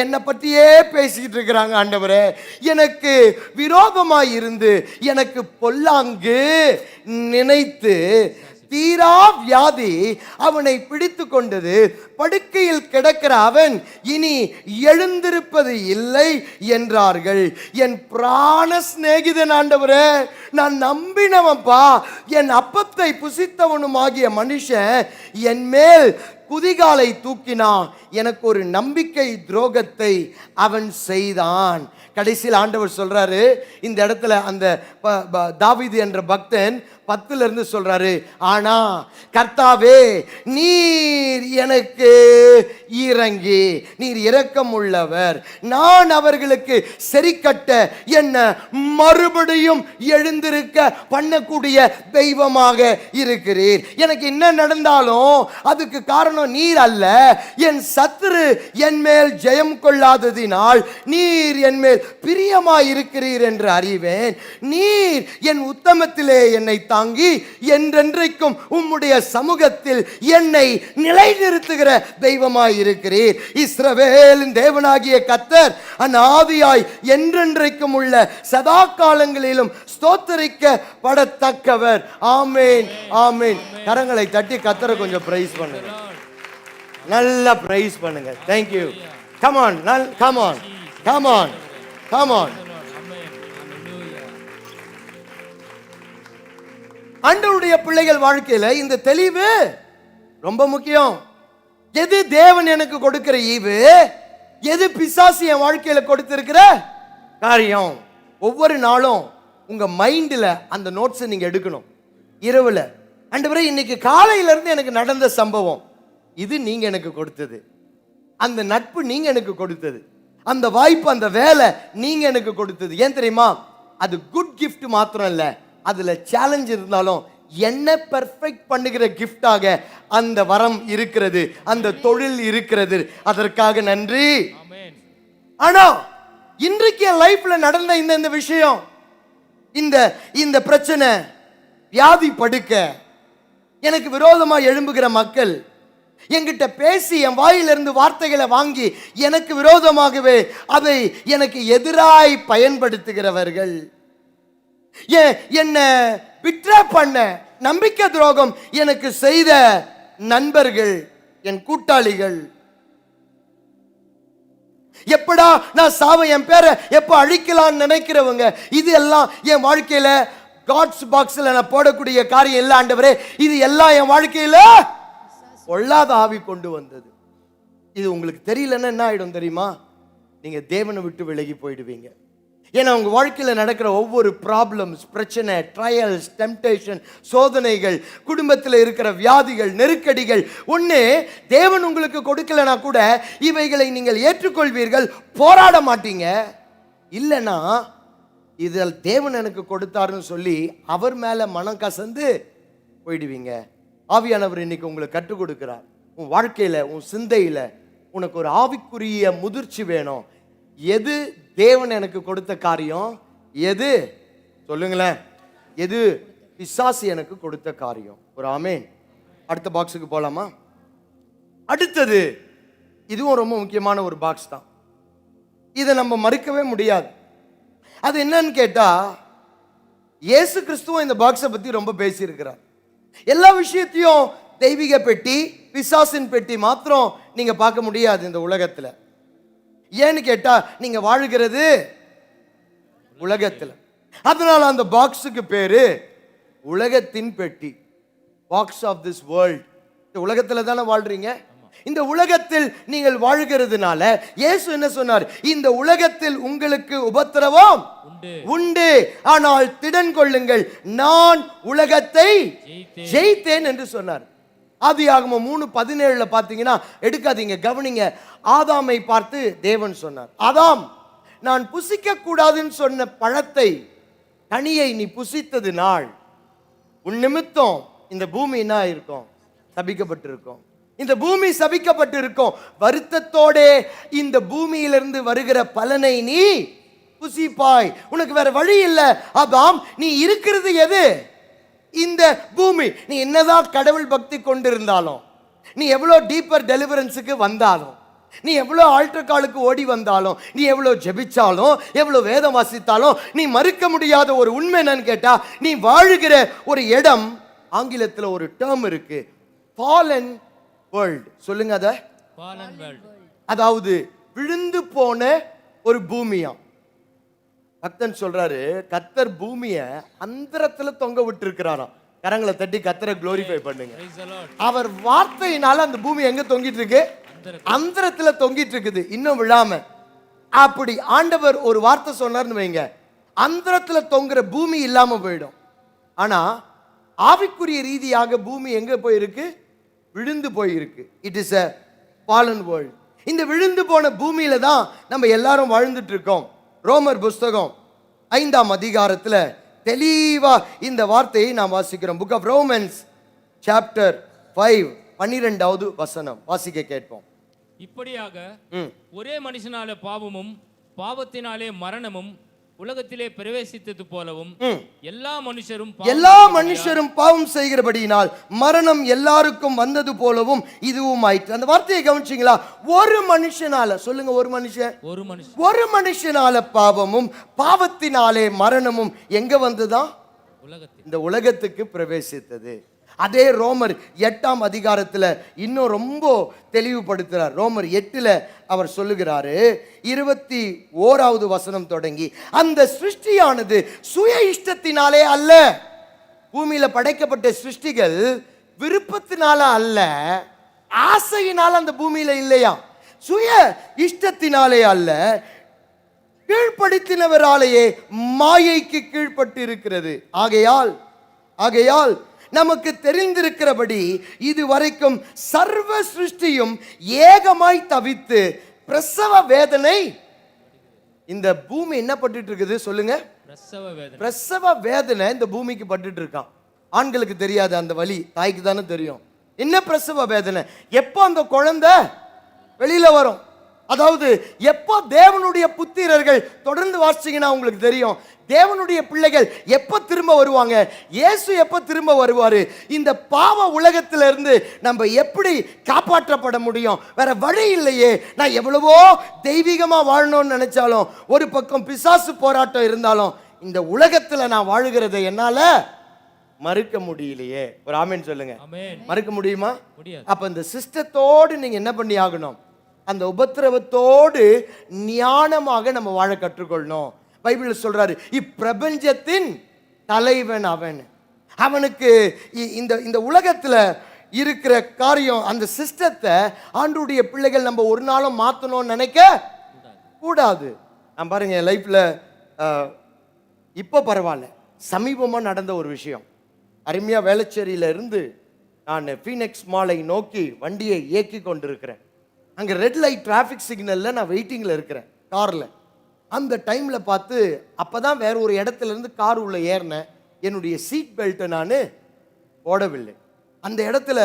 என்னை பற்றியே பேசிட்டு இருக்கிறாங்க. ஆண்டவரே, எனக்கு விரோதமாய் இருந்து எனக்கு பொல்லாங்கு நினைத்து தீரா வியாதி அவனை பிடித்து கொண்டது. படுக்கையில் கிடக்கிற அவன் இனி எழுந்திருப்பது இல்லை என்றார்கள். என் பிராண சிநேகிதன் ஆண்டவரே, நான் நம்பினவன்பா, என் அப்பத்தை புசித்தவனும் ஆகிய மனுஷன் என் மேல் குதிகாலை தூக்கினான். எனக்கு ஒரு நம்பிக்கை துரோகத்தை அவன் செய்தான். கடைசியில் ஆண்டவர் சொல்றாரு, இந்த இடத்துல அந்த தாவீது என்ற பக்தன் 10ல இருந்து சொல்றாரு, ஆனா கர்த்தாவே நீர் எனக்கு இறங்கி நீர் இரக்கம் உள்ளவர், நான் அவர்களுக்கு சரி கட்ட என்ன மறுபடியும் எழுந்திருக்க பண்ணக்கூடிய தெய்வமாக இருக்கிறீர். எனக்கு என்ன நடந்தாலும் அதுக்கு காரணம் நீர் அல்ல, என் சத்துரு என் மேல் ஜெயம் கொள்ளாததினால் நீர் என் மேல் பிரியமாய் இருக்கிறீர் என்று அறிவேன். நீர் என் உத்தமத்திலே என்னை தாங்கி என்றென்றைக்கும் உம்முடைய சமூகத்தில் என்னை நிலைநிறுத்துகிற தெய்வமாய் இருக்கிறீர். இஸ்ரவேலின் தேவனாகிய கர்த்தர் அநாதியாய் என்றென்றைக்கும் உள்ள சதா காலங்களிலும் ஸ்தோத்தரிக்கப்படத்தக்கவர். ஆமேன், ஆமேன். கரங்களை தட்டி கர்த்தரை கொஞ்சம் பிரைஸ் பண்ணுங்க, நல்லா பிரைஸ் பண்ணுங்க. Thank you. Come on, come on, come on, come on. ஆண்டவருடைய பிள்ளைகள் வாழ்க்கையில இந்த தெளிவு ரொம்ப முக்கியம். எது தேவன் எனக்கு கொடுக்கிற ஈவு, எது பிசாசு என் வாழ்க்கையில கொடுத்திருக்கிற காரியம். ஒவ்வொரு நாளும் உங்க மைண்ட்ல அந்த நோட்ஸ் நீங்க எடுக்கணும். இரவுல, ஆண்டவரே இன்னைக்கு காலையில இருந்து எனக்கு நடந்த சம்பவம் இது நீங்க எனக்கு கொடுத்தது, அந்த நட்பு நீங்க எனக்கு கொடுத்தது, அந்த வாய்ப்பு அந்த வேலை நீங்க எனக்கு கொடுத்தது. ஏன் தெரியுமா? அது குட் கிஃப்ட் மாத்திரம் இல்ல, அதுல சேலஞ்ச் இருந்தாலும் என்ன பெர்ஃபெக்ட் பண்ணுகிற கிஃப்டாக அந்த வரம் இருக்கிறது, அந்த தொழில் இருக்கிறது. அதற்காக நன்றி. ஆனா இன்றைக்கு என் லைஃப்ல நடந்த இந்த விஷயம், இந்த பிரச்சனை, வியாதி படுக்க, எனக்கு விரோதமா எழும்புகிற மக்கள், என்கிட்ட பேசி என் வாயிலிருந்து வார்த்தைகளை வாங்கி எனக்கு விரோதமாகவே அதை எனக்கு எதிராய் பயன்படுத்துகிறவர்கள், என்ன பிட்ரே பண்ண, நம்பிக்கை துரோகம் எனக்கு செய்த நண்பர்கள், என் கூட்டாளிகள், எப்படா நான் சாவ என் பேரை எப்ப அழிக்கலாம்னு நினைக்கிறவங்க, இது எல்லாம் என் வாழ்க்கையில காட்ஸ் பாக்ஸ்ல நான் போடக்கூடிய காரியம் இல்ல ஆண்டவரே. இது எல்லாம் என் வாழ்க்கையில பொல்லாத ஆவி கொண்டு வந்தது. இது உங்களுக்கு தெரியலன்னா என்ன ஆயிடும் தெரியுமா? நீங்க தேவனை விட்டு விலகி போயிடுவீங்க. ஏன்னா உங்க வாழ்க்கையில நடக்கிற ஒவ்வொரு ப்ராப்ளம்ஸ், பிரச்சனை, ட்ரையல்ஸ், டெம்டேஷன், சோதனைகள், குடும்பத்தில் இருக்கிற வியாதிகள், நெருக்கடிகள் ஒண்ணு தேவன் உங்களுக்கு கொடுக்கலனா கூட இவைகளை நீங்கள் ஏற்றுக்கொள்வீர்கள், போராட மாட்டீங்க. இல்லைன்னா இதில் தேவன் எனக்கு கொடுத்தாருன்னு சொல்லி அவர் மேல மனம் கசந்து போயிடுவீங்க. ஆவியானவர் இன்னைக்கு உங்களுக்கு கற்றுக் கொடுக்கிறார். உன் வாழ்க்கையில, உன் சிந்தையில உனக்கு ஒரு ஆவிக்குரிய முதிர்ச்சி வேணும். எது தேவன் எனக்கு கொடுத்த காரியம், எது சொல்லுங்களேன், எது பிசாசு எனக்கு கொடுத்த காரியம். ஒரு ஆமென். அடுத்த பாக்ஸுக்கு போலாமா? அடுத்தது, இதுவும் ரொம்ப முக்கியமான ஒரு பாக்ஸ் தான். இதை நம்ம மறுக்கவே முடியாது. அது என்னன்னு கேட்டா, இயேசு கிறிஸ்துவும் இந்த பாக்ஸை பத்தி ரொம்ப பேசியிருக்கிறார். எல்லா விஷயத்தையும் தெய்வீக பெட்டி, பிசாசின் பெட்டி மாத்திரம் நீங்க பார்க்க முடியாது இந்த உலகத்துல. ஏன்னு கேட்டா, நீங்க வாழுகிறது உலகத்துல. அதனால அந்த பாக்ஸுக்கு பேரு உலகத்தின் பெட்டி, பாக்ஸ் ஆஃப் திஸ் வேர்ல்ட். இந்த உலகத்துல தானே வாழ்றீங்க. இந்த உலகத்தில் நீங்கள் வாழ்கிறதுனால இயேசு என்ன சொன்னார்? இந்த உலகத்தில் உங்களுக்கு உபத்திரவம் உண்டு, ஆனால் திடன் கொள்ளுங்கள், நான் உலகத்தை ஜெயித்தேன் என்று சொன்னார். ஆதியாகமம் 3:17 பாத்தீங்கன்னா, எடுக்காதீங்க, கவனிங்க. ஆதாமை பார்த்து தேவன் சொன்னார், ஆதாம், நான் புசிக்க கூடாதுன்னு சொன்ன பழத்தை, கனியை நீ புசித்ததினால் உன் நிமித்தம் இந்த பூமி என்ன இருக்கும்? சபிக்கப்பட்டிருக்கும். இந்த பூமி சபிக்கப்பட்டிருக்கும். வருத்தத்தோட இந்த பூமியிலிருந்து வருகிற பலனை நீ புசிப்பாய். உனக்கு வேற வழி இல்லை. ஆதாம், நீ இருக்கிறது எது? இந்த பூமி. நீ என்னதான் கடவுள் பக்தி கொண்டிருந்தாலும், நீ எவ்வளோ டீப்பர் டெலிவரன்ஸுக்கு வந்தாலும், நீ எவ்வளோ ஆல்டர் காலுக்கு ஓடி வந்தாலும், நீ எவ்வளோ ஜெபிச்சாலும், எவ்வளோ வேதம் வாசித்தாலும், நீ மறுக்க முடியாத ஒரு உண்மை என்னன்னு கேட்டா, நீ வாழுகிற ஒரு இடம், ஆங்கிலத்தில் ஒரு டேர்ம் இருக்கு, ஃபாலன் வேர்ல்ட். சொல்லுங்க அத. ஃபாலன் வேர்ல்ட், அதாவது விழுந்து போன ஒரு பூமியா. பக்தன் சொல்றாரு, கர்த்தர் பூமியை அந்தரத்துல தொங்க விட்டு இருக்கிறாராம். கரங்களை தட்டி கர்த்தரை குளோரிஃபை பண்ணுங்க. Praise the Lord. அவர் வார்த்தையினால அந்த பூமி எங்க தொங்கிட்டு இருக்கு? அந்தரத்துல தொங்கிட்டு இருக்குது, இன்னும் விழாம. அப்படி ஆண்டவர் ஒரு வார்த்தை சொன்னார்னு வைங்க, அந்தரத்துல தொங்குற பூமி இல்லாம போயிடும். ஆனா ஆவிக்குரிய ரீதியாக பூமி எங்க போயிருக்கு? விழுந்து போயிருக்கு. It is a fallen world. இந்த விழுந்து போன பூமியில தான் நம்ம எல்லாரும் வாழ்ந்துட்டு இருக்கோம். ரோமர் புஸ்தகம் 5ஆம் அதிகாரத்துல தெளிவா இந்த வார்த்தையை நாம் வாசிக்கிறோம். புக் ஆஃப் ரோமன்ஸ் சாப்டர் 5 12வது வசனம் வாசிக்க கேட்போம். இப்படியாக ஒரே மனுஷனாலே பாவமும் பாவத்தினாலே மரணமும் உலகத்திலே பிரவேசித்தது போலவும் எல்லா மனுஷரும் பாவம் செய்கிறபடியினால் மரணம் எல்லாருக்கும் வந்தது போலவும் இதுவும் ஆயிற்று. அந்த வார்த்தையை கவனிச்சீங்களா? ஒரு மனுஷனால, சொல்லுங்க, ஒரு மனுஷனால பாவமும் பாவத்தினாலே மரணமும் எங்க வந்துதான்? இந்த உலகத்துக்கு பிரவேசித்தது. அதே ரோமர் 8ஆம் அதிகாரத்துல இன்னும் ரொம்ப தெளிவுபடுத்துறார். ரோமர் 8ல அவர் சொல்லுகிறாரு, 21வது வசனம் தொடங்கி, அந்த சிருஷ்டியானது சுய இஷ்டத்தினாலே அல்ல. பூமியில படைக்கப்பட்ட சிருஷ்டிகள் விருப்பத்தினால அல்ல, ஆசையினால அந்த பூமியில இல்லையா, சுய இஷ்டத்தினாலே அல்ல, கீழ்ப்படுத்தினவராலேயே மாயைக்கு கீழ்ப்பட்டு இருக்கிறது. ஆகையால் நமக்கு தெரிந்திருக்கிறபடி இதுவரைக்கும் சர்வ சிருஷ்டியும் ஏகமாய் தவித்து பிரசவ வேதனை. இந்த பூமி என்ன பட்டுட்டு இருக்குது? சொல்லுங்க, பிரசவ வேதனை இந்த பூமிக்கு பட்டுட்டு இருக்கான். ஆண்களுக்கு தெரியாது அந்த வலி, தாய்க்கு தானே தெரியும். என்ன பிரசவ வேதனை? எப்போ அந்த குழந்தை வெளியில வரும், அதாவது எப்போ தேவனுடைய புத்திரர்கள், தொடர்ந்து வாசிச்சீங்கன்னா உங்களுக்கு தெரியும், தேவனுடைய பிள்ளைகள் எப்போ திரும்ப வருவாங்க, இயேசு எப்போ திரும்ப வருவாரு, இந்த பாவ உலகத்திலிருந்து நம்ம எப்படி காப்பாற்றப்பட முடியும்? வேற வழி இல்லையே. நான் எவ்வளவோ தெய்வீகமா வாழணும்னு நினைச்சாலும், ஒரு பக்கம் பிசாசு போராட்டம் இருந்தாலும், இந்த உலகத்துல நான் வாழுகிறதை என்னால மறுக்க முடியலையே. ஒரு ஆமென் சொல்லுங்க. மறுக்க முடியுமா? அப்ப இந்த சிஸ்டத்தோடு நீங்க என்ன பண்ணி ஆகணும்? அந்த உபத்திரவத்தோடு ஞானமாக நம்ம வாழ கற்றுக்கொள்ளணும். பைபிள் சொல்றாரு, இப்பிரபஞ்சத்தின் தலைவன் அவன். அவனுக்கு இந்த உலகத்துல இருக்கிற காரியம், அந்த சிஸ்டத்தை ஆண்டவருடைய பிள்ளைகள் நம்ம ஒரு நாளும் மாத்தணும்னு நினைக்க கூடாது. நான் பாருங்க, லைஃப்ல இப்போ பரவாயில்ல, சமீபமாக நடந்த ஒரு விஷயம். அருமையாக வேளச்சேரியில இருந்து நான் ஃபீனிக்ஸ் மாலை நோக்கி வண்டியை இயக்கி கொண்டிருக்கிறேன். அங்கே ரெட் லைட் டிராஃபிக் சிக்னலில் நான் வெயிட்டிங்கில் இருக்கிறேன் காரில். அந்த டைமில் பார்த்து அப்போ தான் வேற ஒரு இடத்துல இருந்து கார் உள்ள ஏறினேன். என்னுடைய சீட் பெல்ட்டை நான் போடவில்லை. அந்த இடத்துல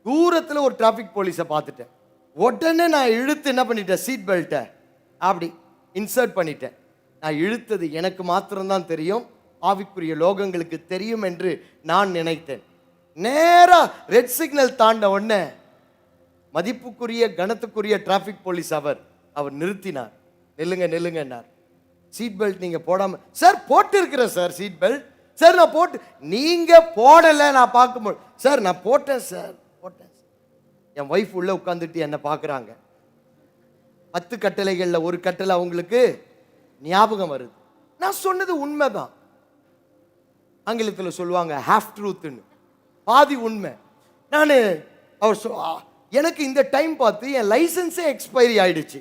தூரத்தில் ஒரு டிராஃபிக் போலீஸை பார்த்துட்டேன். உடனே நான் இழுத்து என்ன பண்ணிட்டேன், சீட் பெல்ட்டை அப்படி இன்சர்ட் பண்ணிட்டேன். நான் இழுத்தது எனக்கு மாத்திரம்தான் தெரியும், ஆவிக்குரிய லோகங்களுக்கு தெரியும் என்று நான் நினைத்தேன். நேராக ரெட் சிக்னல் தாண்ட உடனே மதிப்புக்குரிய கனத்துக்குரிய டிராஃபிக் போலீஸ் அவர் நிறுத்தினார். நில்லுங்க நில்லுங்கன்னார். சீட் பெல்ட் நீங்க போடாம, சார் போட்டு இருக்கிறேன் சார் சீட் பெல்ட், சார் நான் போட்டு, நீங்க போடலை நான் பார்க்கும்போது, சார் நான் போட்டேன் சார் போட்டேன். என் ஒய்ஃப் உள்ள உட்காந்துட்டு என்ன பார்க்குறாங்க. 10 கட்டளைகளில் ஒரு கட்டளை அவங்களுக்கு ஞாபகம் வருது. நான் சொன்னது உண்மைதான். ஆங்கிலத்தில் சொல்லுவாங்க ஹாஃப் ட்ரூத்னு, பாதி உண்மை. நான் எனக்கு இந்த டைம் பார்த்து என் லைசன்ஸே எக்ஸ்பைரி ஆயிடுச்சு.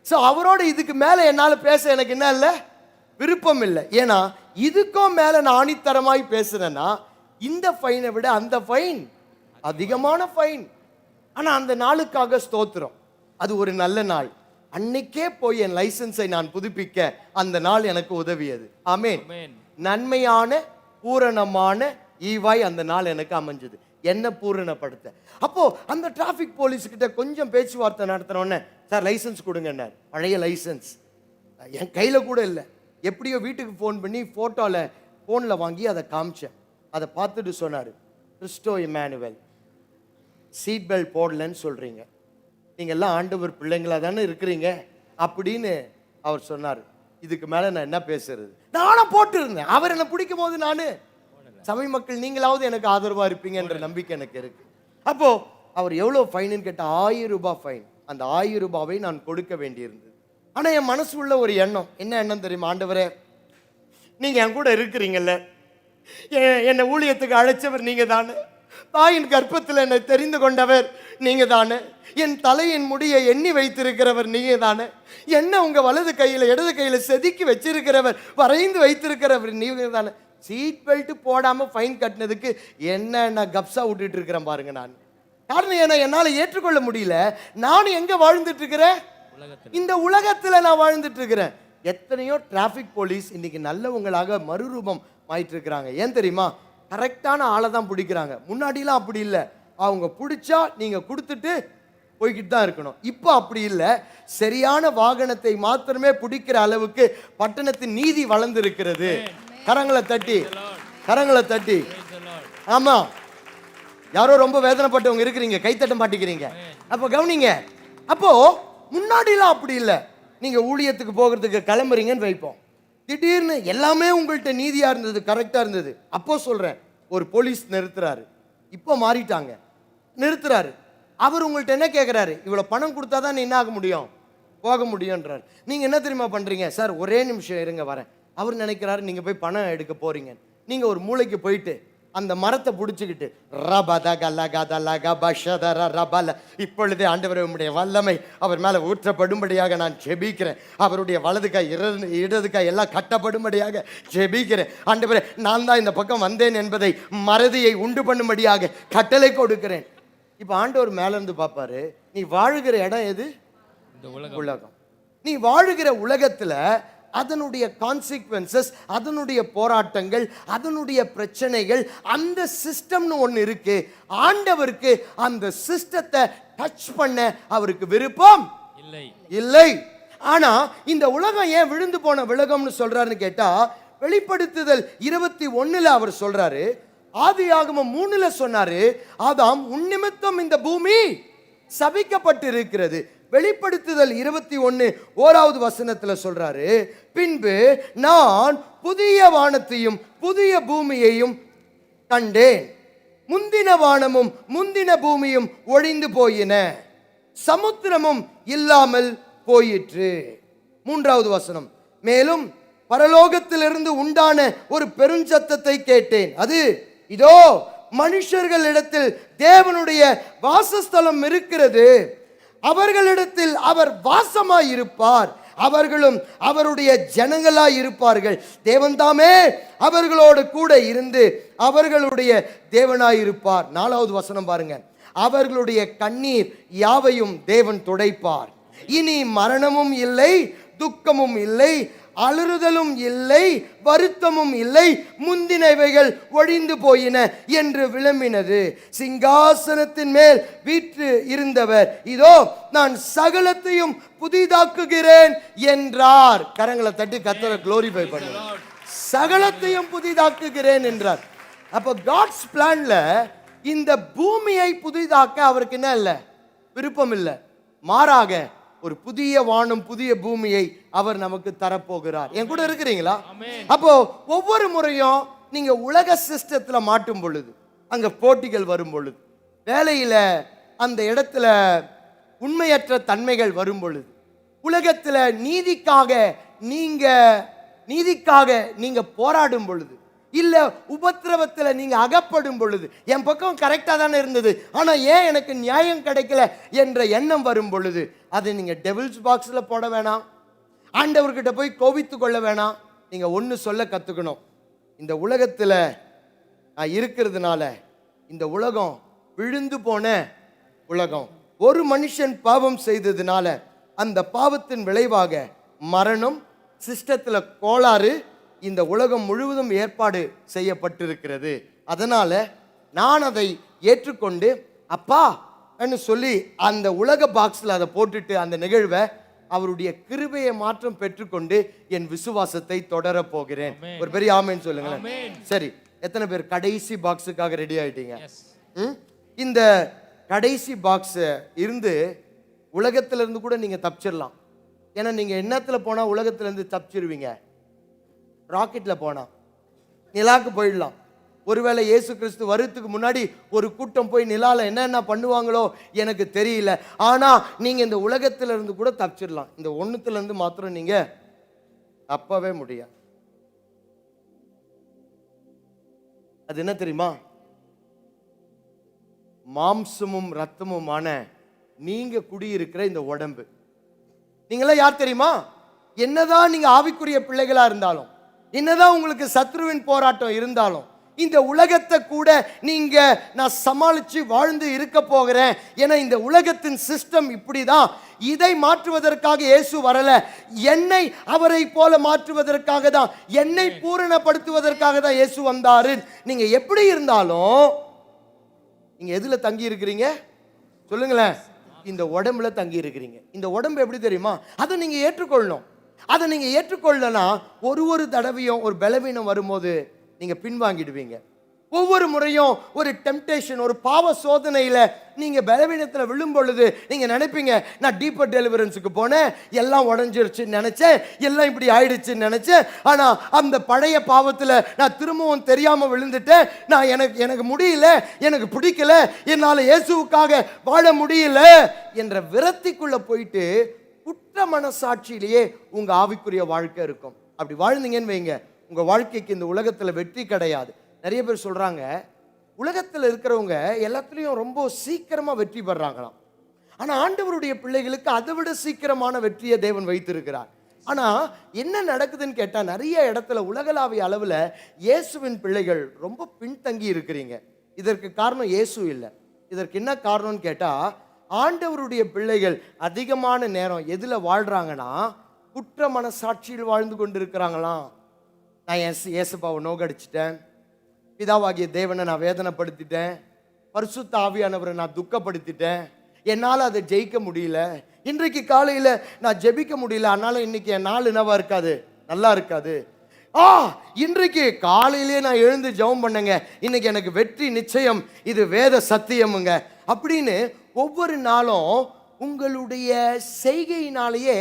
ஸோ அவரோட இதுக்கு மேலே என்னால் பேச எனக்கு என்ன இல்லை, விருப்பம் இல்லை. ஏன்னா இதுக்கும் மேலே நான் ஆணித்தரமாய் பேசுறேன்னா இந்த ஃபைனை விட அந்த ஃபைன் அதிகமான ஃபைன். ஆனால் அந்த நாளுக்காக ஸ்தோத்திரம், அது ஒரு நல்ல நாள். அன்னைக்கே போய் என் லைசன்ஸை நான் புதுப்பிக்க அந்த நாள் எனக்கு உதவியது. ஆமென். நன்மையான பூரணமான ஈவாய் அந்த நாள் எனக்கு அமைஞ்சது, என்ன பூரணப்படுத்த. அப்போ அந்த டிராஃபிக் போலீஸ் கிட்ட கொஞ்சம் பேச்சுவார்த்தை நடத்தினோடனே, சார் லைசன்ஸ் கொடுங்கன்னார். பழைய லைசன்ஸ் என் கையில் கூட இல்லை. எப்படியோ வீட்டுக்கு ஃபோன் பண்ணி ஃபோனில் வாங்கி அதை காமிச்சேன். அதை பார்த்துட்டு சொன்னார், கிறிஸ்டோ இமானுவேல், சீட் பெல்ட் போடலன்னு சொல்கிறீங்க, நீங்கள் எல்லாம் ஆண்டவர் பிள்ளைங்களா தானே இருக்கிறீங்க அப்படின்னு அவர் சொன்னார். இதுக்கு மேலே நான் என்ன பேசுறது, நானும் போட்டு இருந்தேன். அவர் என்னை பிடிக்கும் போது நான், சபை மக்கள் நீங்களாவது எனக்கு ஆதரவாக இருப்பீங்க என்ற நம்பிக்கை எனக்கு இருக்கு. அப்போ அவர் எவ்வளோ ஃபைனுன்னு கேட்டால் 1000 ரூபாய் ஃபைன். அந்த 1000 ரூபாவை நான் கொடுக்க வேண்டியிருந்தது. ஆனால் என் மனசு உள்ள ஒரு எண்ணம், என்ன எண்ணம் தெரியுமா, ஆண்டவரே நீங்கள் என் கூட இருக்கிறீங்கல்ல, என்னை ஊழியத்துக்கு அழைச்சவர் நீங்கள் தானே, தாயின் கர்ப்பத்தில் என்னை தெரிந்து கொண்டவர் நீங்கள் தானே, என் தலையின் முடியை எண்ணி வைத்திருக்கிறவர் நீங்கள் தானே, என்ன உங்கள் வலது கையில் இடது கையில் செதுக்கி வச்சிருக்கிறவர், வரைந்து வைத்திருக்கிறவர் நீங்கள் தானே. சீட் பெல்ட் போடாமல் ஃபைன் கட்டினதுக்கு என்ன கப்ஸா விட்டுட்டு இருக்கிறேன் பாருங்க. நான் காரணம் ஏன்னா என்னால் ஏற்றுக்கொள்ள முடியல. நானும் எங்கே வாழ்ந்துட்டு இருக்கிறேன், இந்த உலகத்தில் நான் வாழ்ந்துட்டு இருக்கிறேன். எத்தனையோ டிராஃபிக் போலீஸ் இன்னைக்கு நல்லவங்களாக மறுரூபம் ஆயிட்டு இருக்கிறாங்க. ஏன் தெரியுமா, கரெக்டான ஆளை தான் பிடிக்கிறாங்க. முன்னாடிலாம் அப்படி இல்லை, அவங்க பிடிச்சா நீங்கள் கொடுத்துட்டு போய்கிட்டு தான் இருக்கணும். இப்போ அப்படி இல்லை, சரியான வாகனத்தை மாத்திரமே பிடிக்கிற அளவுக்கு பட்டணத்தின் நீதி வளர்ந்து இருக்கிறது. கரங்களை தட்டி, கரங்களை தட்டி. ஆமா, யாரோ ரொம்ப வேதனைப்பட்டவங்க இருக்கிறீங்க, கைத்தட்ட மாட்டேங்கிறீங்க. அப்போ கவனிங்க, அப்போ முன்னாடிலாம் அப்படி இல்லை. நீங்க ஊழியத்துக்கு போகிறதுக்கு கிளம்புறீங்கன்னு வைப்போம், திடீர்னு எல்லாமே உங்கள்கிட்ட நீதியா இருந்தது, கரெக்டா இருந்தது. அப்போ சொல்றேன், ஒரு போலீஸ் நிறுத்துறாரு, இப்போ மாறிட்டாங்க, நிறுத்துறாரு. அவர் உங்கள்கிட்ட என்ன கேட்குறாரு, இவ்வளோ பணம் கொடுத்தா தான் என்ன ஆக முடியும், போக முடியும்ன்றார். நீங்கள் என்ன தெரியுமா பண்ணுறீங்க, சார் ஒரே நிமிஷம் இருங்க வரேன். அவர் நினைக்கிறாரு நீங்கள் போய் பணம் எடுக்க போகிறீங்க. நீங்கள் ஒரு மூளைக்கு போயிட்டு அந்த மரத்தை பிடிச்சிக்கிட்டு இப்பொழுதே ஆண்டவரே உம்முடைய வல்லமை அவர் மேலே ஊற்றப்படும்படியாக நான் ஜெபிக்கிறேன். அவருடைய வலது கை இடது கை எல்லாம் கட்டப்படும்படியாக ஜெபிக்கிறேன். ஆண்டவரே நான் தான் இந்த பக்கம் வந்தேன் என்பதை மறதியை உண்டு பண்ணும்படியாக கட்டளை கொடுக்கிறேன். இப்போ ஆண்டவர் மேலேருந்து பார்ப்பாரு, நீ வாழுகிற இடம் எது, உலகம். நீ வாழுகிற உலகத்தில் அதனுடைய கான்சிக்வன்சஸ், அதனுடைய போராட்டங்கள், அதனுடைய பிரச்சனைகள், அந்த சிஸ்டம்னு ஒன்று இருக்கு. ஆண்டவருக்கு அந்த சிஸ்டத்தை டச் பண்ண அவருக்கு விருப்பம் இல்லை. ஆனா இந்த உலகம் ஏன் விழுந்து போன உலகம்னு சொல்றாருன்னு கேட்டா, வெளிப்படுத்துதல் 21 அவர் சொல்றாரு, ஆதியாகமம் 3 சொன்னாரு, ஆதாம் உன் நிமித்தம் இந்த பூமி சபிக்கப்பட்டு இருக்கிறது. வெளிப்படுத்துதல் 21 சொல்றாரு, பின்பு நான் புதிய வானத்தையும் புதிய பூமியையும் கண்டேன், முந்தின வானமும் முந்தின பூமியும் ஒழிந்து போயின, சமுத்திரமும் இல்லாமல் போயிற்று. 3 மேலும் பரலோகத்திலிருந்து உண்டான ஒரு பெருஞ்சத்தத்தை கேட்டேன். அது இதோ மனுஷர்களிடத்தில் தேவனுடைய வாசஸ்தலம் இருக்கிறது, அவர்களிடத்தில் அவர் வாசமாயிருப்பார், அவர்களும் அவருடைய ஜனங்களாய் இருப்பார்கள். தேவன் தாமே அவர்களோடு கூட இருந்து அவர்களுடைய தேவனாய் இருப்பார். 4வது வசனம் பாருங்க. அவர்களுடைய கண்ணீர் யாவையும் தேவன் துடைப்பார். இனி மரணமும் இல்லை, துக்கமும் இல்லை, அலறுதலும் இல்லை, வருத்தமும் இல்லை, முந்தினவைகள் ஒழிந்து போயின என்று விளம்பினது. சிங்காசனத்தின் மேல் வீற்று இருந்தவர், இதோ நான் சகலத்தையும் புதிதாக்குகிறேன் என்றார். கரங்களை தட்டி கர்த்தரை குளோரிஃபை பண்ணுங்க. சகலத்தையும் புதிதாக்குகிறேன் என்றார். அப்போ காட்ஸ் பிளான்ல இந்த பூமியை புதிதாக்க அவருக்கு என்ன இல்லை, விருப்பம் இல்லை. மாறாக ஒரு புதிய வானம் புதிய பூமியை அவர் நமக்கு தரப்போகிறார். என் கூட இருக்கிறீங்களா? அப்போ ஒவ்வொரு முறையும் நீங்க உலக சிஸ்டத்துல மாட்டும் பொழுது, அங்க போட்டிகள் வரும் பொழுது, வேலையில அந்த இடத்துல உண்மையற்ற தன்மைகள் வரும் பொழுது, உலகத்துல நீதிக்காக நீங்க போராடும் பொழுது, இல்ல உபத்திரவத்துல நீங்க அகப்படும் பொழுது, என் பக்கம் கரெக்டா தானே இருந்தது, ஆனா ஏன் எனக்கு நியாயம் கிடைக்கல என்ற எண்ணம் வரும் பொழுது, அதை நீங்க டெவில்ஸ் பாக்ஸ்ல போட வேணாம். ஆண்டவர்கிட்ட போய் கோபித்து கொள்ள வேணாம். நீங்க ஒன்னு சொல்ல கத்துக்கணும். இந்த உலகத்துல நான் இருக்கிறதுனால இந்த உலகம் விழுந்து போன உலகம். ஒரு மனுஷன் பாவம் செய்ததுனால அந்த பாவத்தின் விளைவாக மரணம், சிஸ்டத்துல கோளாறு இந்த உலகம் முழுவதும் ஏற்பாடு செய்யப்பட்டிருக்கிறது. அதனால நான் அதை ஏற்றுக்கொண்டு அப்பா என்று சொல்லி அந்த உலக பாக்ஸில் அதை போட்டுட்டு அந்த நிகழ்வை அவருடைய கிருபையை மாற்றம் பெற்றுக்கொண்டு என் விசுவாசத்தை தொடர போகிறேன். ஒரு பெரிய ஆமேன்னு சொல்லுங்களேன். சரி, எத்தனை பேர் கடைசி பாக்ஸுக்காக ரெடி ஆயிட்டீங்க? இந்த கடைசி பாக்ஸ் இருந்து உலகத்திலிருந்து கூட நீங்க தப்பிச்சிடலாம். ஏன்னா நீங்க எண்ணத்துல போனா உலகத்திலிருந்து தப்பிச்சிருவீங்க. ராக்கெட்ல போனா நிலாக்கு போயிடலாம். ஒருவேளை இயேசு கிறிஸ்து வருவதுக்கு முன்னாடி ஒரு கூட்டம் போய் நிலால என்னென்ன பண்ணுவாங்களோ எனக்கு தெரியல. ஆனா நீங்க இந்த உலகத்துல இருந்து கூட தப்பிச்சிடலாம். இந்த ஒண்ணுத்துல இருந்து மாத்திரம் நீங்க தப்பவே முடியாது. அது என்ன தெரியுமா? மாம்சமும் ரத்தமுமான நீங்க குடியிருக்கிற இந்த உடம்பு. நீங்களாம் யார் தெரியுமா? என்னதான் நீங்க ஆவிக்குரிய பிள்ளைகளா இருந்தாலும், என்னதான் உங்களுக்கு சத்ருவின் போராட்டம் இருந்தாலும், இந்த உலகத்தை கூட நீங்க நான் சமாளிச்சு வாழ்ந்து இருக்க போகிறேன். ஏன்னா இந்த உலகத்தின் சிஸ்டம் இப்படிதான். இதை மாற்றுவதற்காக இயேசு வரல, என்னை அவரை போல மாற்றுவதற்காக தான், என்னை பூரணப்படுத்துவதற்காக தான் இயேசு வந்தாரு. நீங்க எப்படி இருந்தாலும் நீங்க எதுல தங்கி இருக்கிறீங்க சொல்லுங்களேன்? இந்த உடம்புல தங்கி இருக்கிறீங்க. இந்த உடம்பு எப்படி தெரியுமா? அதை நீங்க ஏற்றுக்கொள்ளணும். அதை நீங்க ஏற்றுக்கொள்ளனா ஒரு தடவையும் ஒரு பலவீனம் வரும்போது நீங்க பின்வாங்கிடுவீங்க. ஒவ்வொரு முறையும் ஒரு டெம்டேஷன், ஒரு பாவ சோதனையில நீங்க பலவீனத்தில் விழும் பொழுது நீங்க நினைப்பீங்க, நான் டீப்பர் டெலிவரன்ஸுக்கு போனேன், எல்லாம் உடஞ்சிருச்சுன்னு நினைச்சேன், எல்லாம் இப்படி ஆயிடுச்சுன்னு நினைச்சேன். ஆனா அந்த பழைய பாவத்தில் நான் திரும்பவும் தெரியாம விழுந்துட்டேன். நான் எனக்கு முடியல, எனக்கு பிடிக்கல, என்னால இயேசுவுக்காக வாழ முடியல என்ற விரக்திக்குள்ள போயிட்டு குற்ற மனசாட்சியிலேயே உங்க ஆவிக்குரிய வாழ்க்கை இருக்கும். அப்படி வாழ்ந்தீங்கன்னு வைங்க, உங்க வாழ்க்கைக்கு இந்த உலகத்துல வெற்றி கிடையாது. நிறைய பேர் சொல்றாங்க, உலகத்தில் இருக்கிறவங்க எல்லாத்துலேயும் ரொம்ப சீக்கிரமா வெற்றி பெறாங்களாம். ஆனா ஆண்டவருடைய பிள்ளைகளுக்கு அதை விட சீக்கிரமான வெற்றியை தேவன் வைத்திருக்கிறார். ஆனா என்ன நடக்குதுன்னு கேட்டா, நிறைய இடத்துல உலகளாவிய அளவுல இயேசுவின் பிள்ளைகள் ரொம்ப பின்தங்கி இருக்கிறீங்க. இதற்கு காரணம் இயேசு இல்லை. இதற்கு என்ன காரணம்னு கேட்டா, ஆண்டவருடைய பிள்ளைகள் அதிகமான நேரம் எதுல வாழ்றாங்கன்னா, குற்ற மனசாட்சியில் வாழ்ந்து கொண்டிருக்கிறாங்களாம். நான் இயேசுப்பாவை நோக்கடிச்சிட்டேன், பிதாவாகிய தேவனை நான் வேதனைப்படுத்திட்டேன், பரிசுத்த ஆவியானவரை நான் துக்கப்படுத்திட்டேன், என்னால் அதை ஜெயிக்க முடியல, இன்றைக்கு காலையில் நான் ஜெபிக்க முடியல, அதனால இன்னைக்கு என் நாள் என்னவா இருக்காது, நல்லா இருக்காது. இன்றைக்கு காலையிலே நான் எழுந்து ஜெபம் பண்ணுங்க, இன்னைக்கு எனக்கு வெற்றி நிச்சயம், இது வேத சத்தியமுங்க அப்படின்னு ஒவ்வொரு நாளும் உங்களுடைய செய்கையினாலேயே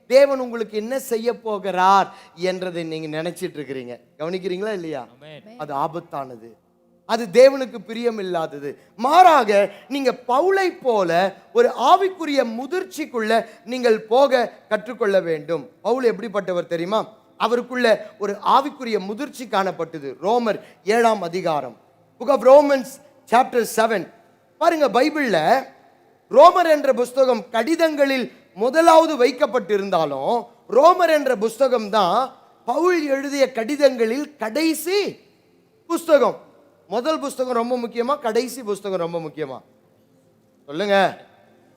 தேவன் உங்களுக்கு என்ன செய்ய போகிறார் என்றதை நீங்க நினைச்சிட்டு இருக்கிறீங்க. கவனிக்கிறீங்களா இல்லையா? அது ஆபத்தானது, அது தேவனுக்கு பிரியம் இல்லாதது. மாறாக நீங்க பவுலை போல ஒரு ஆவிக்குரிய முதிர்ச்சிக்குள்ள நீங்கள் போக கற்றுக்கொள்ள வேண்டும். பவுல் எப்படிப்பட்டவர் தெரியுமா? அவருக்குள்ள ஒரு ஆவிக்குரிய முதிர்ச்சி காணப்பட்டது. ரோமர் 7ஆம் அதிகாரம், புக் ஆஃப் ரோமன்ஸ் சாப்டர் 7 பாருங்க. பைபிள்ல ரோமர் என்ற புஸ்தகம் கடிதங்களில் முதலாவது வைக்கப்பட்டிருந்தாலும் ரோமர் என்ற புஸ்தகம் தான் பவுல் எழுதிய கடிதங்களில் கடைசி புஸ்தகம். முதல் புஸ்தகம் ரொம்ப முக்கியமா, கடைசி புஸ்தகம் ரொம்ப முக்கியமா? சொல்லுங்க.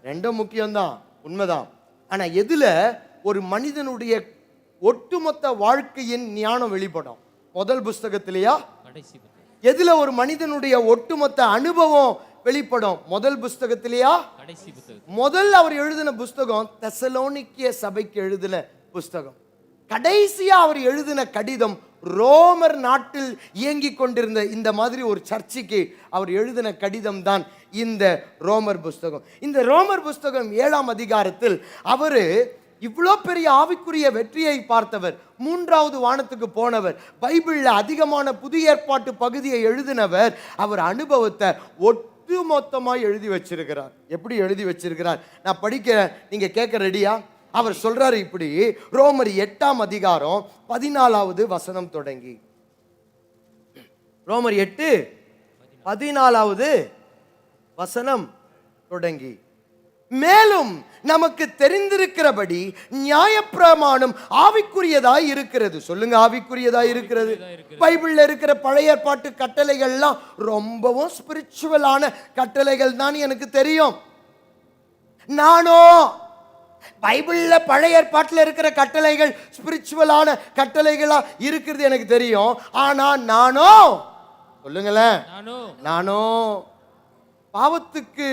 ரெண்டும் முக்கியம்தான், உண்மைதான். ஆனா எதுல ஒரு மனிதனுடைய ஒட்டுமொத்த வாழ்க்கையின் ஞானம் வெளிப்படும்? முதல் புஸ்தகத்திலேயா கடைசி புத்தகம். எதுல ஒரு மனிதனுடைய ஒட்டுமொத்த அனுபவம் வெளிப்படும்? முதல் புஸ்தகத்திலேயா கடைசி புத்தகம். முதல் அவர் எழுதின புஸ்தகம் தெசலோனிக்கிய சபைக்கு எழுதின புஸ்தகம். கடைசியா அவர் எழுதின கடிதம் ரோமர் நாட்டில் இயங்கிக் கொண்டிருந்த இந்த மாதிரி ஒரு சர்ச்சுக்கு அவர் எழுதின கடிதம் தான் இந்த ரோமர் புஸ்தகம். இந்த ரோமர் புஸ்தகம் 7ஆம் அதிகாரத்தில் அவரு இவ்வளோ பெரிய ஆவிக்குரிய வெற்றியை பார்த்தவர், 3வது வானத்துக்கு போனவர், பைபிள்ல அதிகமான புதிய ஏற்பாட்டு பகுதியை எழுதினவர், அவர் அனுபவத்தை ஒட்டுமொத்தமாக எழுதி வச்சிருக்கிறார். எப்படி எழுதி வச்சிருக்கிறார்? நான் படிக்கிறேன், நீங்க கேட்க ரெடியா? அவர் சொல்றாரு இப்படி, ரோமர் 8ஆம் அதிகாரம் 14வது வசனம் தொடங்கி. ரோமர் 8:14வது வசனம் தொடங்கி. மேலும் நமக்கு தெரிந்திருக்கிறபடி நியாயப்பிரமாணம் ஆவிக்குரியதாய் இருக்கிறது. சொல்லுங்க, ஆவிக்குரியதாய் இருக்கிறது. பைபிள்ல இருக்கிற பழைய ஏற்பாட்டு கட்டளைகள்லாம் ரொம்பவும் ஸ்பிரிச்சுவலான கட்டளைகள் தான் எனக்கு தெரியும். நானோ பைபிள்ல பழைய ஏற்பாட்டில் இருக்கிற கட்டளைகள் ஸ்பிரிச்சுவலான கட்டளைகளா இருக்கிறது எனக்கு தெரியும். ஆனா நானோ, சொல்லுங்களேன், நானோ பாவத்துக்கு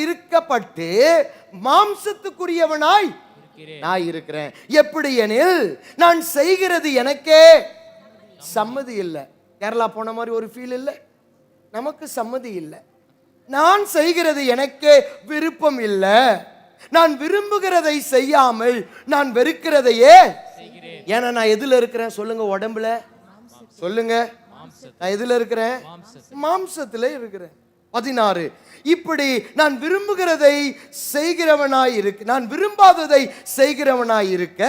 இருக்கப்பட்டு மாம்சத்துக்குரியவனாய் நான் இருக்கிறேன். எப்படி எனில் நான் செய்கிறது எனக்கே சம்மதி இல்லை. கேரளா போன மாதிரி ஒரு ஃபீல் இல்லை, நமக்கு சம்மதி இல்லை. நான் செய்கிறது எனக்கே விருப்பம் இல்லை. நான் விரும்புகிறதை செய்யாமல் நான் வெறுக்கிறதையே. ஏன்னா நான் எதுல இருக்கிறேன்? சொல்லுங்க, உடம்புல. சொல்லுங்க, நான் எதுல இருக்கிறேன்? மாம்சத்துல இருக்கிறேன். 16, இப்படி நான் விரும்புகிறதை செய்கிறவனாய் இருக்கு, நான் விரும்பாததை செய்கிறவனாய் இருக்க.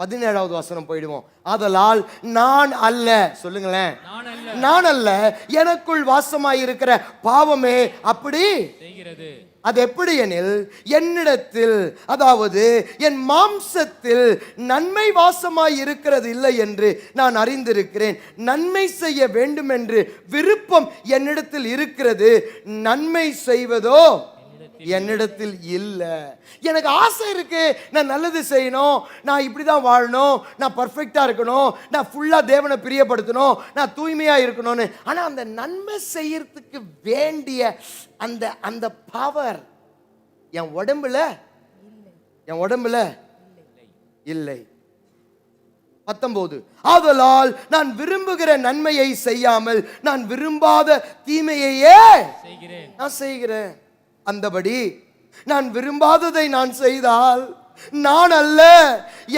17வது வசனம் போயிடுவோம். ஆதலால் நான் அல்ல, சொல்லுங்களேன், நான் அல்ல, எனக்குள் வாசமாய் இருக்கிற பாவமே அப்படி செய்கிறது. அது எப்படி எனில் என்னிடத்தில், அதாவது என் மாம்சத்தில் நன்மை வாசமாய் இருக்கிறது இல்லை என்று நான் அறிந்திருக்கிறேன். நன்மை செய்ய வேண்டும் என்று விருப்பம் என்னிடத்தில் இருக்கிறது, நன்மை செய்வதோ என்னிடத்தில் இல்லை. எனக்கு ஆசை இருக்கு, நான் நல்லது செய்யணும், நான் இப்படிதான் வாழணும், நான் பர்ஃபெக்டா இருக்கணும், நான் ஃபுல்லா தேவனை பிரியப்படுத்தணும், நான் தூய்மையா இருக்கணும்னு. ஆனா அந்த நன்மை செய்யறதுக்கு வேண்டிய அந்த அந்த பவர் என் உடம்புல இல்லை. 19, ஆதலால் நான் விரும்புகிற நன்மையை செய்யாமல் நான் விரும்பாத தீமையையே நான் செய்கிறேன். அந்தபடி நான் விரும்பாததை நான் செய்தால் நான் அல்ல,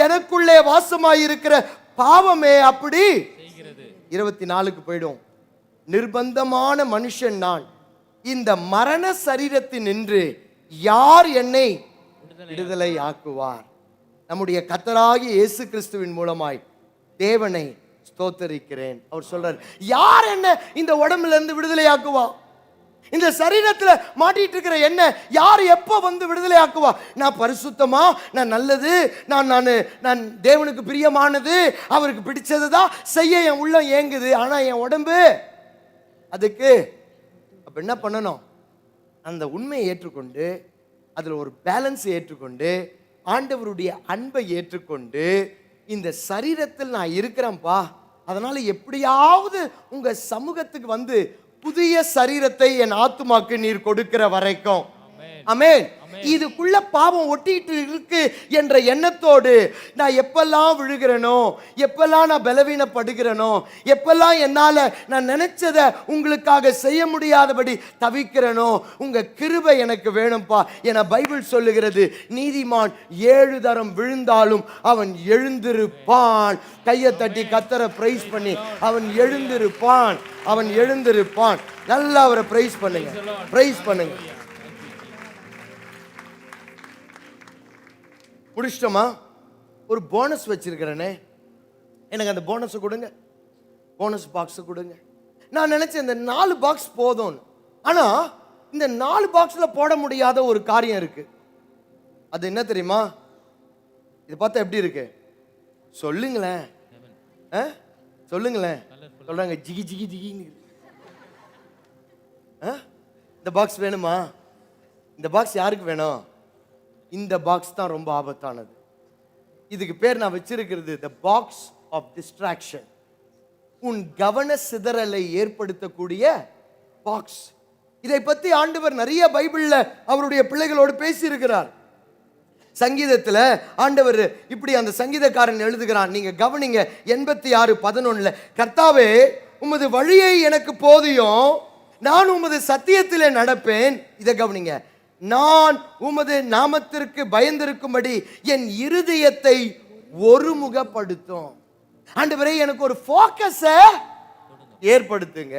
எனக்குள்ளே வாசமாயிருக்கிற பாவமே அப்படி செய்கிறது. 24க்கு போயிடும். நிர்பந்தமான மனுஷன் நான், இந்த மரண சரீரத்தில் நின்று யார் என்னை விடுதலை ஆக்குவார்? நம்முடைய கர்த்தராகிய இயேசு கிறிஸ்துவின் மூலமாய் தேவனை ஸ்தோத்தரிக்கிறேன். அவர் சொல்றார், யார் என்ன இந்த உடம்புல இருந்து விடுதலை ஆக்குவா? இந்த சரீரத்துல மாட்டிட்டு இருக்கிற என்ன யார் எப்போ வந்து விடுதலை ஆக்குவா? நான் பரிசுத்தமா, நான் நல்லது, நான் தேவனுக்கு பிரியமானது, அவருக்கு பிடிச்சதுதான் செய்ய என் உள்ளம் ஏங்குது. ஆனா என் உடம்பு அதுக்கு. அப்ப என்ன பண்ணணும்? அந்த உண்மையை ஏற்றுக்கொண்டு, அதுல ஒரு பேலன்ஸ் ஏற்றுக்கொண்டு, ஆண்டவருடைய அன்பை ஏற்றுக்கொண்டு, இந்த சரீரத்தில் நான் இருக்கிறேன்ப்பா, அதனால எப்படியாவது உங்க சமூகத்துக்கு வந்து புதிய சரீரத்தை என் ஆத்துமாக்கு நீர் கொடுக்கிற வரைக்கும், ஆமென், இதுக்குள்ள பாவம் ஒட்டிட்டு இருக்கு என்ற எண்ணத்தோடு நான் எப்பெல்லாம் விழுகிறேனோ, எப்பெல்லாம் நான் பலவீனப்படுகிறேனோ, எப்பெல்லாம் என்னால நான் நினைச்சதை உங்களுக்காக செய்ய முடியாதபடி தவிக்கிறேனோ, உங்க கிருபை எனக்கு வேணும்பா என பைபிள் சொல்லுகிறது. நீதிமான் 7 தரம் விழுந்தாலும் அவன் எழுந்திருப்பான். கையை தட்டி கர்த்தரை பிரைஸ் பண்ணி அவன் எழுந்திருப்பான், அவன் எழுந்திருப்பான். நல்லா அவரை பிரைஸ் பண்ணுங்க, பிரைஸ் பண்ணுங்க. முடிச்சிட்டோமா? ஒரு போனஸ் வச்சிருக்கிறேனே, எனக்கு அந்த போனஸ் கொடுங்க, போனஸ் பாக்ஸ் கொடுங்க. நான் நினைச்சேன் இந்த 4 பாக்ஸ் போதும். ஆனா இந்த 4 பாக்ஸ்ல போட முடியாத ஒரு காரியம் இருக்கு. அது என்ன தெரியுமா? இது பார்த்தா எப்படி இருக்கு? சொல்லுங்களேன். சொல்லுங்களேன். சொல்றாங்க ஜிகி ஜிகி ஜிகின்னு. இந்த பாக்ஸ் வேணுமா? இந்த பாக்ஸ் யாருக்கு வேணும்? இந்த பாக்ஸ் தான் ரொம்ப ஆபத்தானது. இதுக்கு பேர் நான் வச்சிருக்கிறது தி பாக்ஸ் ஆஃப் டிஸ்ட்ராக்ஷன். உன் கவன சிதறலை ஏற்படுத்தக்கூடிய பாக்ஸ். இதை பத்தி ஆண்டவர் நிறைய பைபிள்ல அவருடைய பிள்ளைகளோடு பேசி இருக்கிறார். சங்கீதத்துல ஆண்டவர் இப்படி அந்த சங்கீதக்காரன் எழுதுகிறான், நீங்க கவனிங்க. 86:11 கர்த்தாவே உமது வழியை எனக்கு போதியும், நான் உமது சத்தியத்திலே நடப்பேன். இதை கவனிங்க. நான் உமது நாமத்திற்கு பயந்திருக்கும்படி என் இருதயத்தை ஒருமுகப்படுத்தும். ஆண்டவரே எனக்கு ஒரு ஃபோக்கஸை ஏற்படுத்துங்க.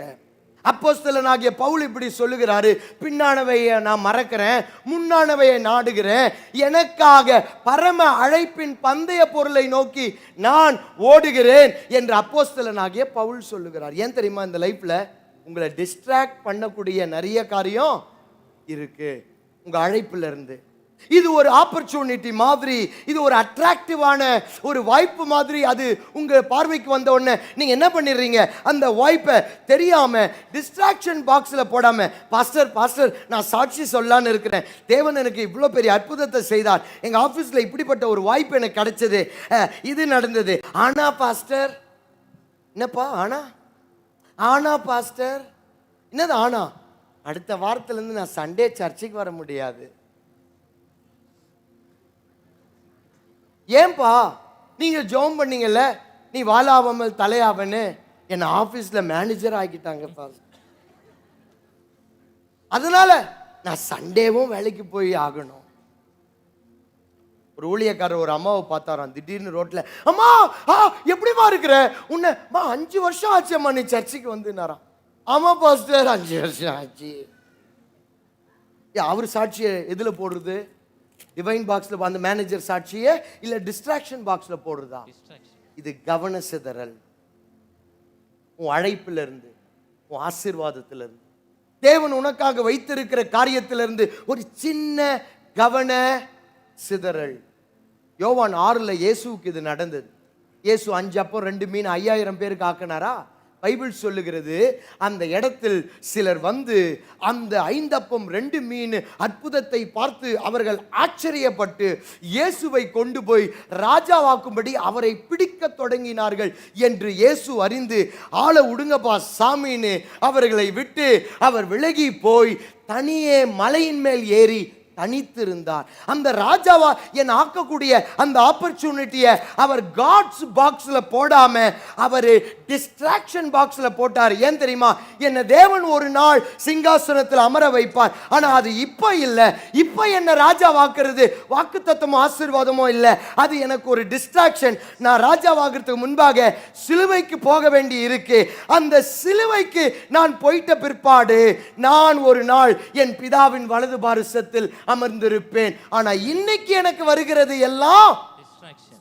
அப்போஸ்தலனாகிய பவுல் இப்படி சொல்லுகிறாரு, பின்னானவையை நான் மறக்கிறேன், முன்னானவையை நாடுகிறேன், எனக்காக பரம அழைப்பின் பந்தய பொருளை நோக்கி நான் ஓடுகிறேன் என்று அப்போஸ்தலனாகிய பவுல் சொல்லுகிறார். ஏன் தெரியுமா? இந்த லைஃப்ல உங்களை டிஸ்ட்ராக்ட் பண்ணக்கூடிய நிறைய காரியம் இருக்கு உங்க அழைப்புல இருந்து. இது ஒரு ஆப்பர்ச்சுனிட்டி மாதிரி, இது ஒரு அட்ராக்டிவான ஒரு வாய்ப்பு மாதிரி. அது உங்க பார்வைக்கு வந்த உடனே நீங்க என்ன பண்ணிடுறீங்க? அந்த வாய்ப்பை தெரியாம டிஸ்ட்ராக்ஷன் பாக்ஸ்ல போடாம, பாஸ்டர் பாஸ்டர் நான் சாட்சி சொல்லலான்னு இருக்கிறேன், தேவன் எனக்கு இவ்வளோ பெரிய அற்புதத்தை செய்தார், எங்க ஆபீஸ்ல இப்படிப்பட்ட ஒரு வாய்ப்பு எனக்கு கிடைச்சது, இது நடந்தது. ஆனா பாஸ்டர், என்னப்பா ஆனா? ஆனா பாஸ்டர் என்னது ஆனா? அடுத்த வாரத்துல இருந்து நான் சண்டே சர்ச்சுக்கு வர முடியாது. ஏன்பா? நீங்க ஜெபம் பண்ணீங்கல்ல, நீ வாலாவாமல் தலையாவன்னு என்ன ஆபீஸ்ல மேனேஜர் ஆக்கிட்டாங்க, அதனால நான் சண்டேவும் வேலைக்கு போய் ஆகணும். ஒரு ஊழியக்காரர் ஒரு அம்மாவை பார்த்தாராம். திடீர்னு ரோட்ல, அம்மா எப்படிமா இருக்கிற? உன்னை 5 வருஷம் ஆச்சும்மா நீ சர்ச்சுக்கு வந்துனாராம். ஆமா பாஸ்டர் 5 வருஷம் ஆச்சு. அவர் சாட்சியை எதுல போடுறது? டிவைன் பாக்ஸ்ல அந்த மேனேஜர் சாட்சியை இல்ல டிஸ்ட்ராக்ஷன் பாக்ஸ்ல போடுறதா? இது கவன சிதறல். உன் அழைப்புல இருந்து, உன் ஆசீர்வாதத்துல இருந்து, தேவன் உனக்காக வைத்திருக்கிற காரியத்திலிருந்து ஒரு சின்ன கவன சிதறல். யோவான் 6 இயேசுவுக்கு இது நடந்தது. இயேசு 5 அப்பம் 2 மீன் 5000 பேருக்கு ஆக்கினாரா? பைபிள் சொல்லுகிறது, அந்த இடத்தில் சிலர் வந்து அந்த 5 அப்பம் 2 மீன் அற்புதத்தை பார்த்து அவர்கள் ஆச்சரியப்பட்டு இயேசுவை கொண்டு போய் ராஜாவாக்கும்படி அவரை பிடிக்க தொடங்கினார்கள் என்று இயேசு அறிந்து, ஆள உடுங்கப்பா சாமின்னு அவர்களை விட்டு அவர் விலகி போய் தனியே மலையின் மேல் ஏறி தனித்திருந்தார். அந்த ராஜாவா என் ஆக்கக்கூடிய அந்த ஆப்பர்ச்சுனிட்டியை அவர் காட்ஸ் பாக்ஸ்ல போடாம அவர் டிஸ்ட்ராக்ஷன் பாக்ஸ்ல போட்டார். ஏன் தெரியுமா? என்ன தேவன் ஒரு நாள் சிங்காசனத்தில் அமர வைப்பார். ஆனா அது இப்ப இல்ல. இப்ப என்ன ராஜாவாக்குறது வாக்குத்தத்தமோ ஆசீர்வாதமோ இல்ல. அது எனக்கு ஒரு டிஸ்ட்ராக்ஷன். நான் ராஜாவாகிறதுக்கு முன்பாக சிலுவைக்கு போக வேண்டி இருக்கு. அந்த சிலுவைக்கு நான் போயிட்ட பிற்பாடு நான் ஒரு நாள் என் பிதாவின் வலது பாரிசத்தில் அமர்ந்திருப்பேன். ஆனா இன்னைக்கு எனக்கு வருகிறது எல்லாம் டிஸ்ட்ராக்ஷன்.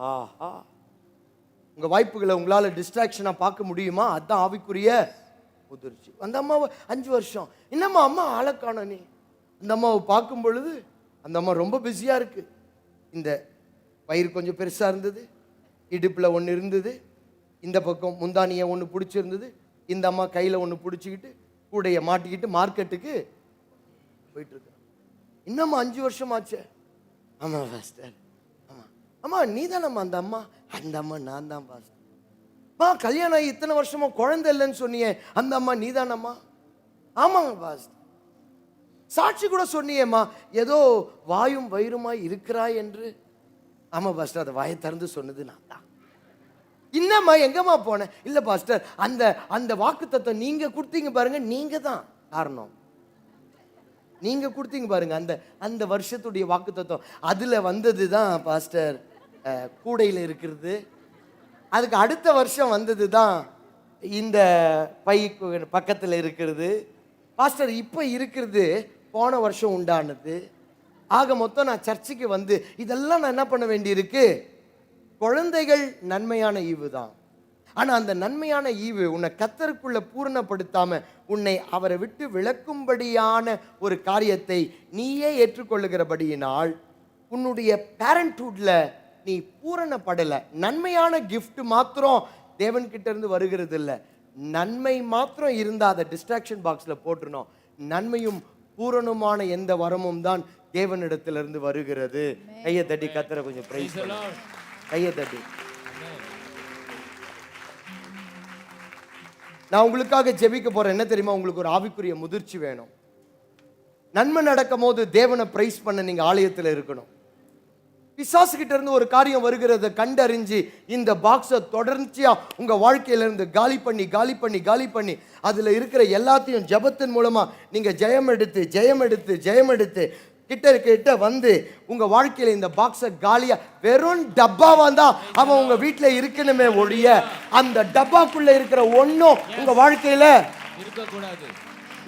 ஆஹா, உங்க வாய்ப்புகளை உங்களால டிஸ்ட்ராக்ஷனா பார்க்க முடியுமா? அதான் ஆவிக்குரிய முதிர்ச்சி. அந்த அம்மாவை 5 வருஷம் என்னம்மா அம்மா ஆளக்கான நீ? அந்த அம்மாவை பார்க்கும் பொழுது அந்த அம்மா ரொம்ப பிஸியா இருக்கு. இந்த வயிறு கொஞ்சம் பெருசா இருந்தது, இடுப்புல ஒன்று இருந்தது, இந்த பக்கம் முந்தானிய ஒன்று பிடிச்சிருந்தது, இந்த அம்மா கையில ஒன்று பிடிச்சிக்கிட்டு கூடைய மாட்டிக்கிட்டு மார்க்கெட்டுக்கு போயிட்டு இருக்கு. இன்னம்மா 5 வருஷம் ஆச்சு. ஆமா பாஸ்டர். ஆமா அம்மா நீ தானம்மா அந்த அம்மா? அந்த அம்மா நான் தான் பாஸ்டர். கல்யாணம் ஆகி இத்தனை வருஷமா குழந்தை இல்லைன்னு சொன்னியே, அந்த அம்மா நீ தானம்மா? ஆமாங்க பாஸ்டர். சாட்சி கூட சொன்னியேம்மா, ஏதோ வாயும் வயிறுமாய் இருக்கிறாய் என்று. ஆமா பாஸ்டர், அதை வாயை திறந்து சொன்னது நான் தான். என்னம்மா எங்கம்மா போனேன்? இல்ல பாஸ்டர், அந்த அந்த வாக்குத்தத்தம் நீங்க கொடுத்தீங்க பாருங்க, நீங்க தான் காரணம். நீங்க கொடுத்தீங்க பாருங்க அந்த அந்த வருஷத்துடைய வாக்குத்தத்தம், அதுல வந்தது தான் பாஸ்டர் கூடையில் இருக்கிறது. அதுக்கு அடுத்த வருஷம் வந்தது தான் இந்த பை பக்கத்தில் இருக்கிறது. பாஸ்டர் இப்போ இருக்கிறது போன வருஷம் உண்டானது. ஆக மொத்தம் நான் சர்ச்சுக்கு வந்து இதெல்லாம் நான் என்ன பண்ண வேண்டி இருக்கு? குழந்தைகள் நன்மையான ஈவு தான். ஆனா அந்த நன்மையான ஈவு உன்னை கர்த்தருக்குள்ள பூரணப்படுத்தாம உன்னை அவரை விட்டு விலக்கும்படியான ஒரு காரியத்தை நீயே ஏற்றுக்கொள்ளுகிறபடியினால் உன்னுடைய பேரண்ட்ஹுட்ல நீ பூரணப்படலை. நன்மையான gift மாத்திரம் தேவன்கிட்ட இருந்து வருகிறது இல்லை, நன்மை மாத்திரம் இருந்தால் அதை டிஸ்ட்ராக்ஷன் பாக்ஸில் போட்டுருணும். நன்மையும் பூரணமான எந்த வரமும் தான் தேவனிடத்திலிருந்து வருகிறது. கையை தட்டி கர்த்தரை கொஞ்சம் பிரைஸ் பண்ணுங்க. கையை தட்டி. நான் உங்களுக்காக ஜெபிக்க போறேன். என்ன தெரியுமா, உங்களுக்கு ஒரு ஆவிக்குரிய முதிர்ச்சி வேணும். நன்மை நடக்கும் போது தேவனை பிரைஸ் பண்ண நீங்க ஆலயத்தில் இருக்கணும். பிசாசு கிட்ட இருந்து ஒரு காரியம் வருகிறத கண்டறிஞ்சு இந்த பாக்ஸை தொடர்ச்சியா உங்க வாழ்க்கையிலிருந்து காலி பண்ணி காலி பண்ணி காலி பண்ணி அதுல இருக்கிற எல்லாத்தையும் ஜெபத்தின் மூலமா நீங்க ஜெயம் எடுத்து ஜெயம் எடுத்து ஜெயம் எடுத்து கிட்ட வந்து உங்க வாழ்க்கையில இந்த பாக்ஸை காலியா வெறும் டப்பாவா தான் அவன் உங்க வீட்டுல இருக்கணுமே ஒழிய அந்த டப்பாக்குள்ள இருக்கிற ஒன்னும் உங்க வாழ்க்கையில இருக்கக்கூடாது.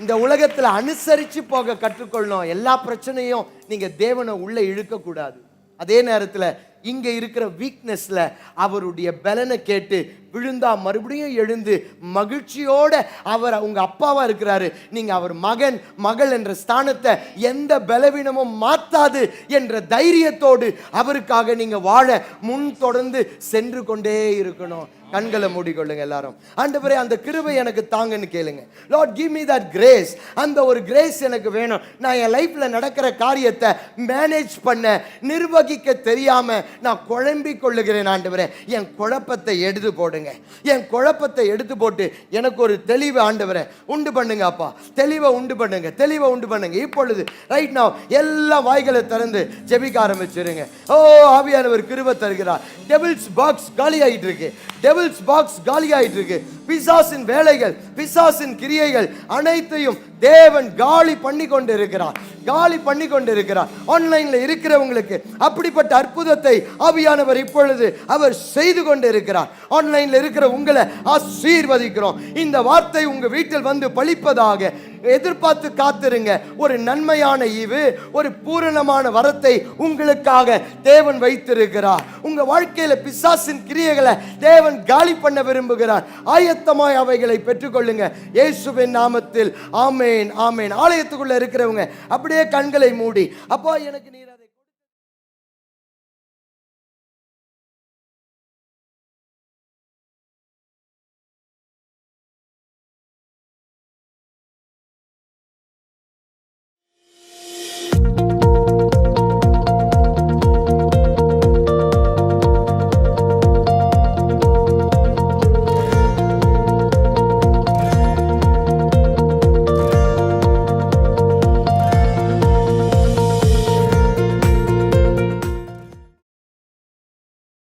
இந்த உலகத்துல அனுசரிச்சு போக கற்றுக்கொள்ளணும். எல்லா பிரச்சனையும் நீங்க தேவனை உள்ள இழுக்க கூடாது. அதே நேரத்தில் இங்க இருக்கிற வீக்னஸ்ல அவருடைய பலனை கேட்டு விழுந்தா மறுபடியும் எழுந்து மகிழ்ச்சியோட அவர் உங்க அப்பாவா இருக்கிறாரு, நீங்க அவர் மகன் மகள் என்ற ஸ்தானத்தை எந்த பலவீனமும் மாத்தாது என்ற தைரியத்தோடு அவருக்காக நீங்க வாழ முன் தொடர்ந்து சென்று கொண்டே இருக்கணும். கண்களை மூடிக்கொள்ளுங்க எல்லாரும். ஆண்டவரே அந்த கிருபை எனக்கு தாங்கன்னு கேளுங்க. Lord give me that grace. அந்த ஒரு கிரேஸ் எனக்கு வேணும். நான் என் லைஃப்ல நடக்கிற காரியத்தை மேனேஜ் பண்ண நிர்வகிக்க தெரியாம நான் குழம்பி கொள்ளுகிறேன். ஆண்டவரே என் குழப்பத்தை எடுத்து போடுங்க. என் குழப்பத்தை எடுத்து போட்டு எனக்கு ஒரு தெளிவை ஆண்டவரே உண்டு பண்ணுங்க. அப்பா தெளிவை உண்டு பண்ணுங்க, தெளிவை உண்டு பண்ணுங்க. இப்பொழுது ரைட் நவ எல்லா வாய்களை திறந்து ஜெபிக்க ஆரம்பிச்சிருங்க. ஓ ஆவியானவர் கிருபை தருகிறார். டெவில்ஸ் பாக்ஸ் காலி ஆயிட்டு இருக்கு. டெவில்ஸ் பாக்ஸ் காலி ஆயிட்டு இருக்கு. பிசாசின் வேலைகள் பிசாசின் கிரியைகள் அனைத்தையும் தேவன் காலி பண்ணி கொண்டு இருக்கிறார், காலி பண்ணி கொண்டு இருக்கிறார். ஆன்லைன்ல இருக்கிறவங்களுக்கு அப்படிப்பட்ட அற்புதத்தை ஆவியானவர் இப்பொழுது அவர் செய்து கொண்டு இருக்கிறார். ஆன்லைன்ல இருக்கிற உங்களை ஆசீர்வதிக்கிறோம். இந்த வார்த்தை உங்க வீட்டில் வந்து பலிப்பதாக எதிர்பார்த்து காத்திருங்க. ஒரு நன்மையான ஈவு, ஒரு பூரணமான வரத்தை உங்களுக்காக தேவன் வைத்திருக்கிறார். உங்க வாழ்க்கையில பிசாசின் கிரியைகளை தேவன் காலி பண்ண விரும்புகிறார். ஆயத்தமாய் அவைகளை பெற்றுக்கொள்ளுங்க இயேசுவின் நாமத்தில். ஆமென் ஆமென். ஆலயத்துக்குள்ள இருக்கிறவங்க அப்படியே கண்களை மூடி, அப்பா எனக்கு நீர்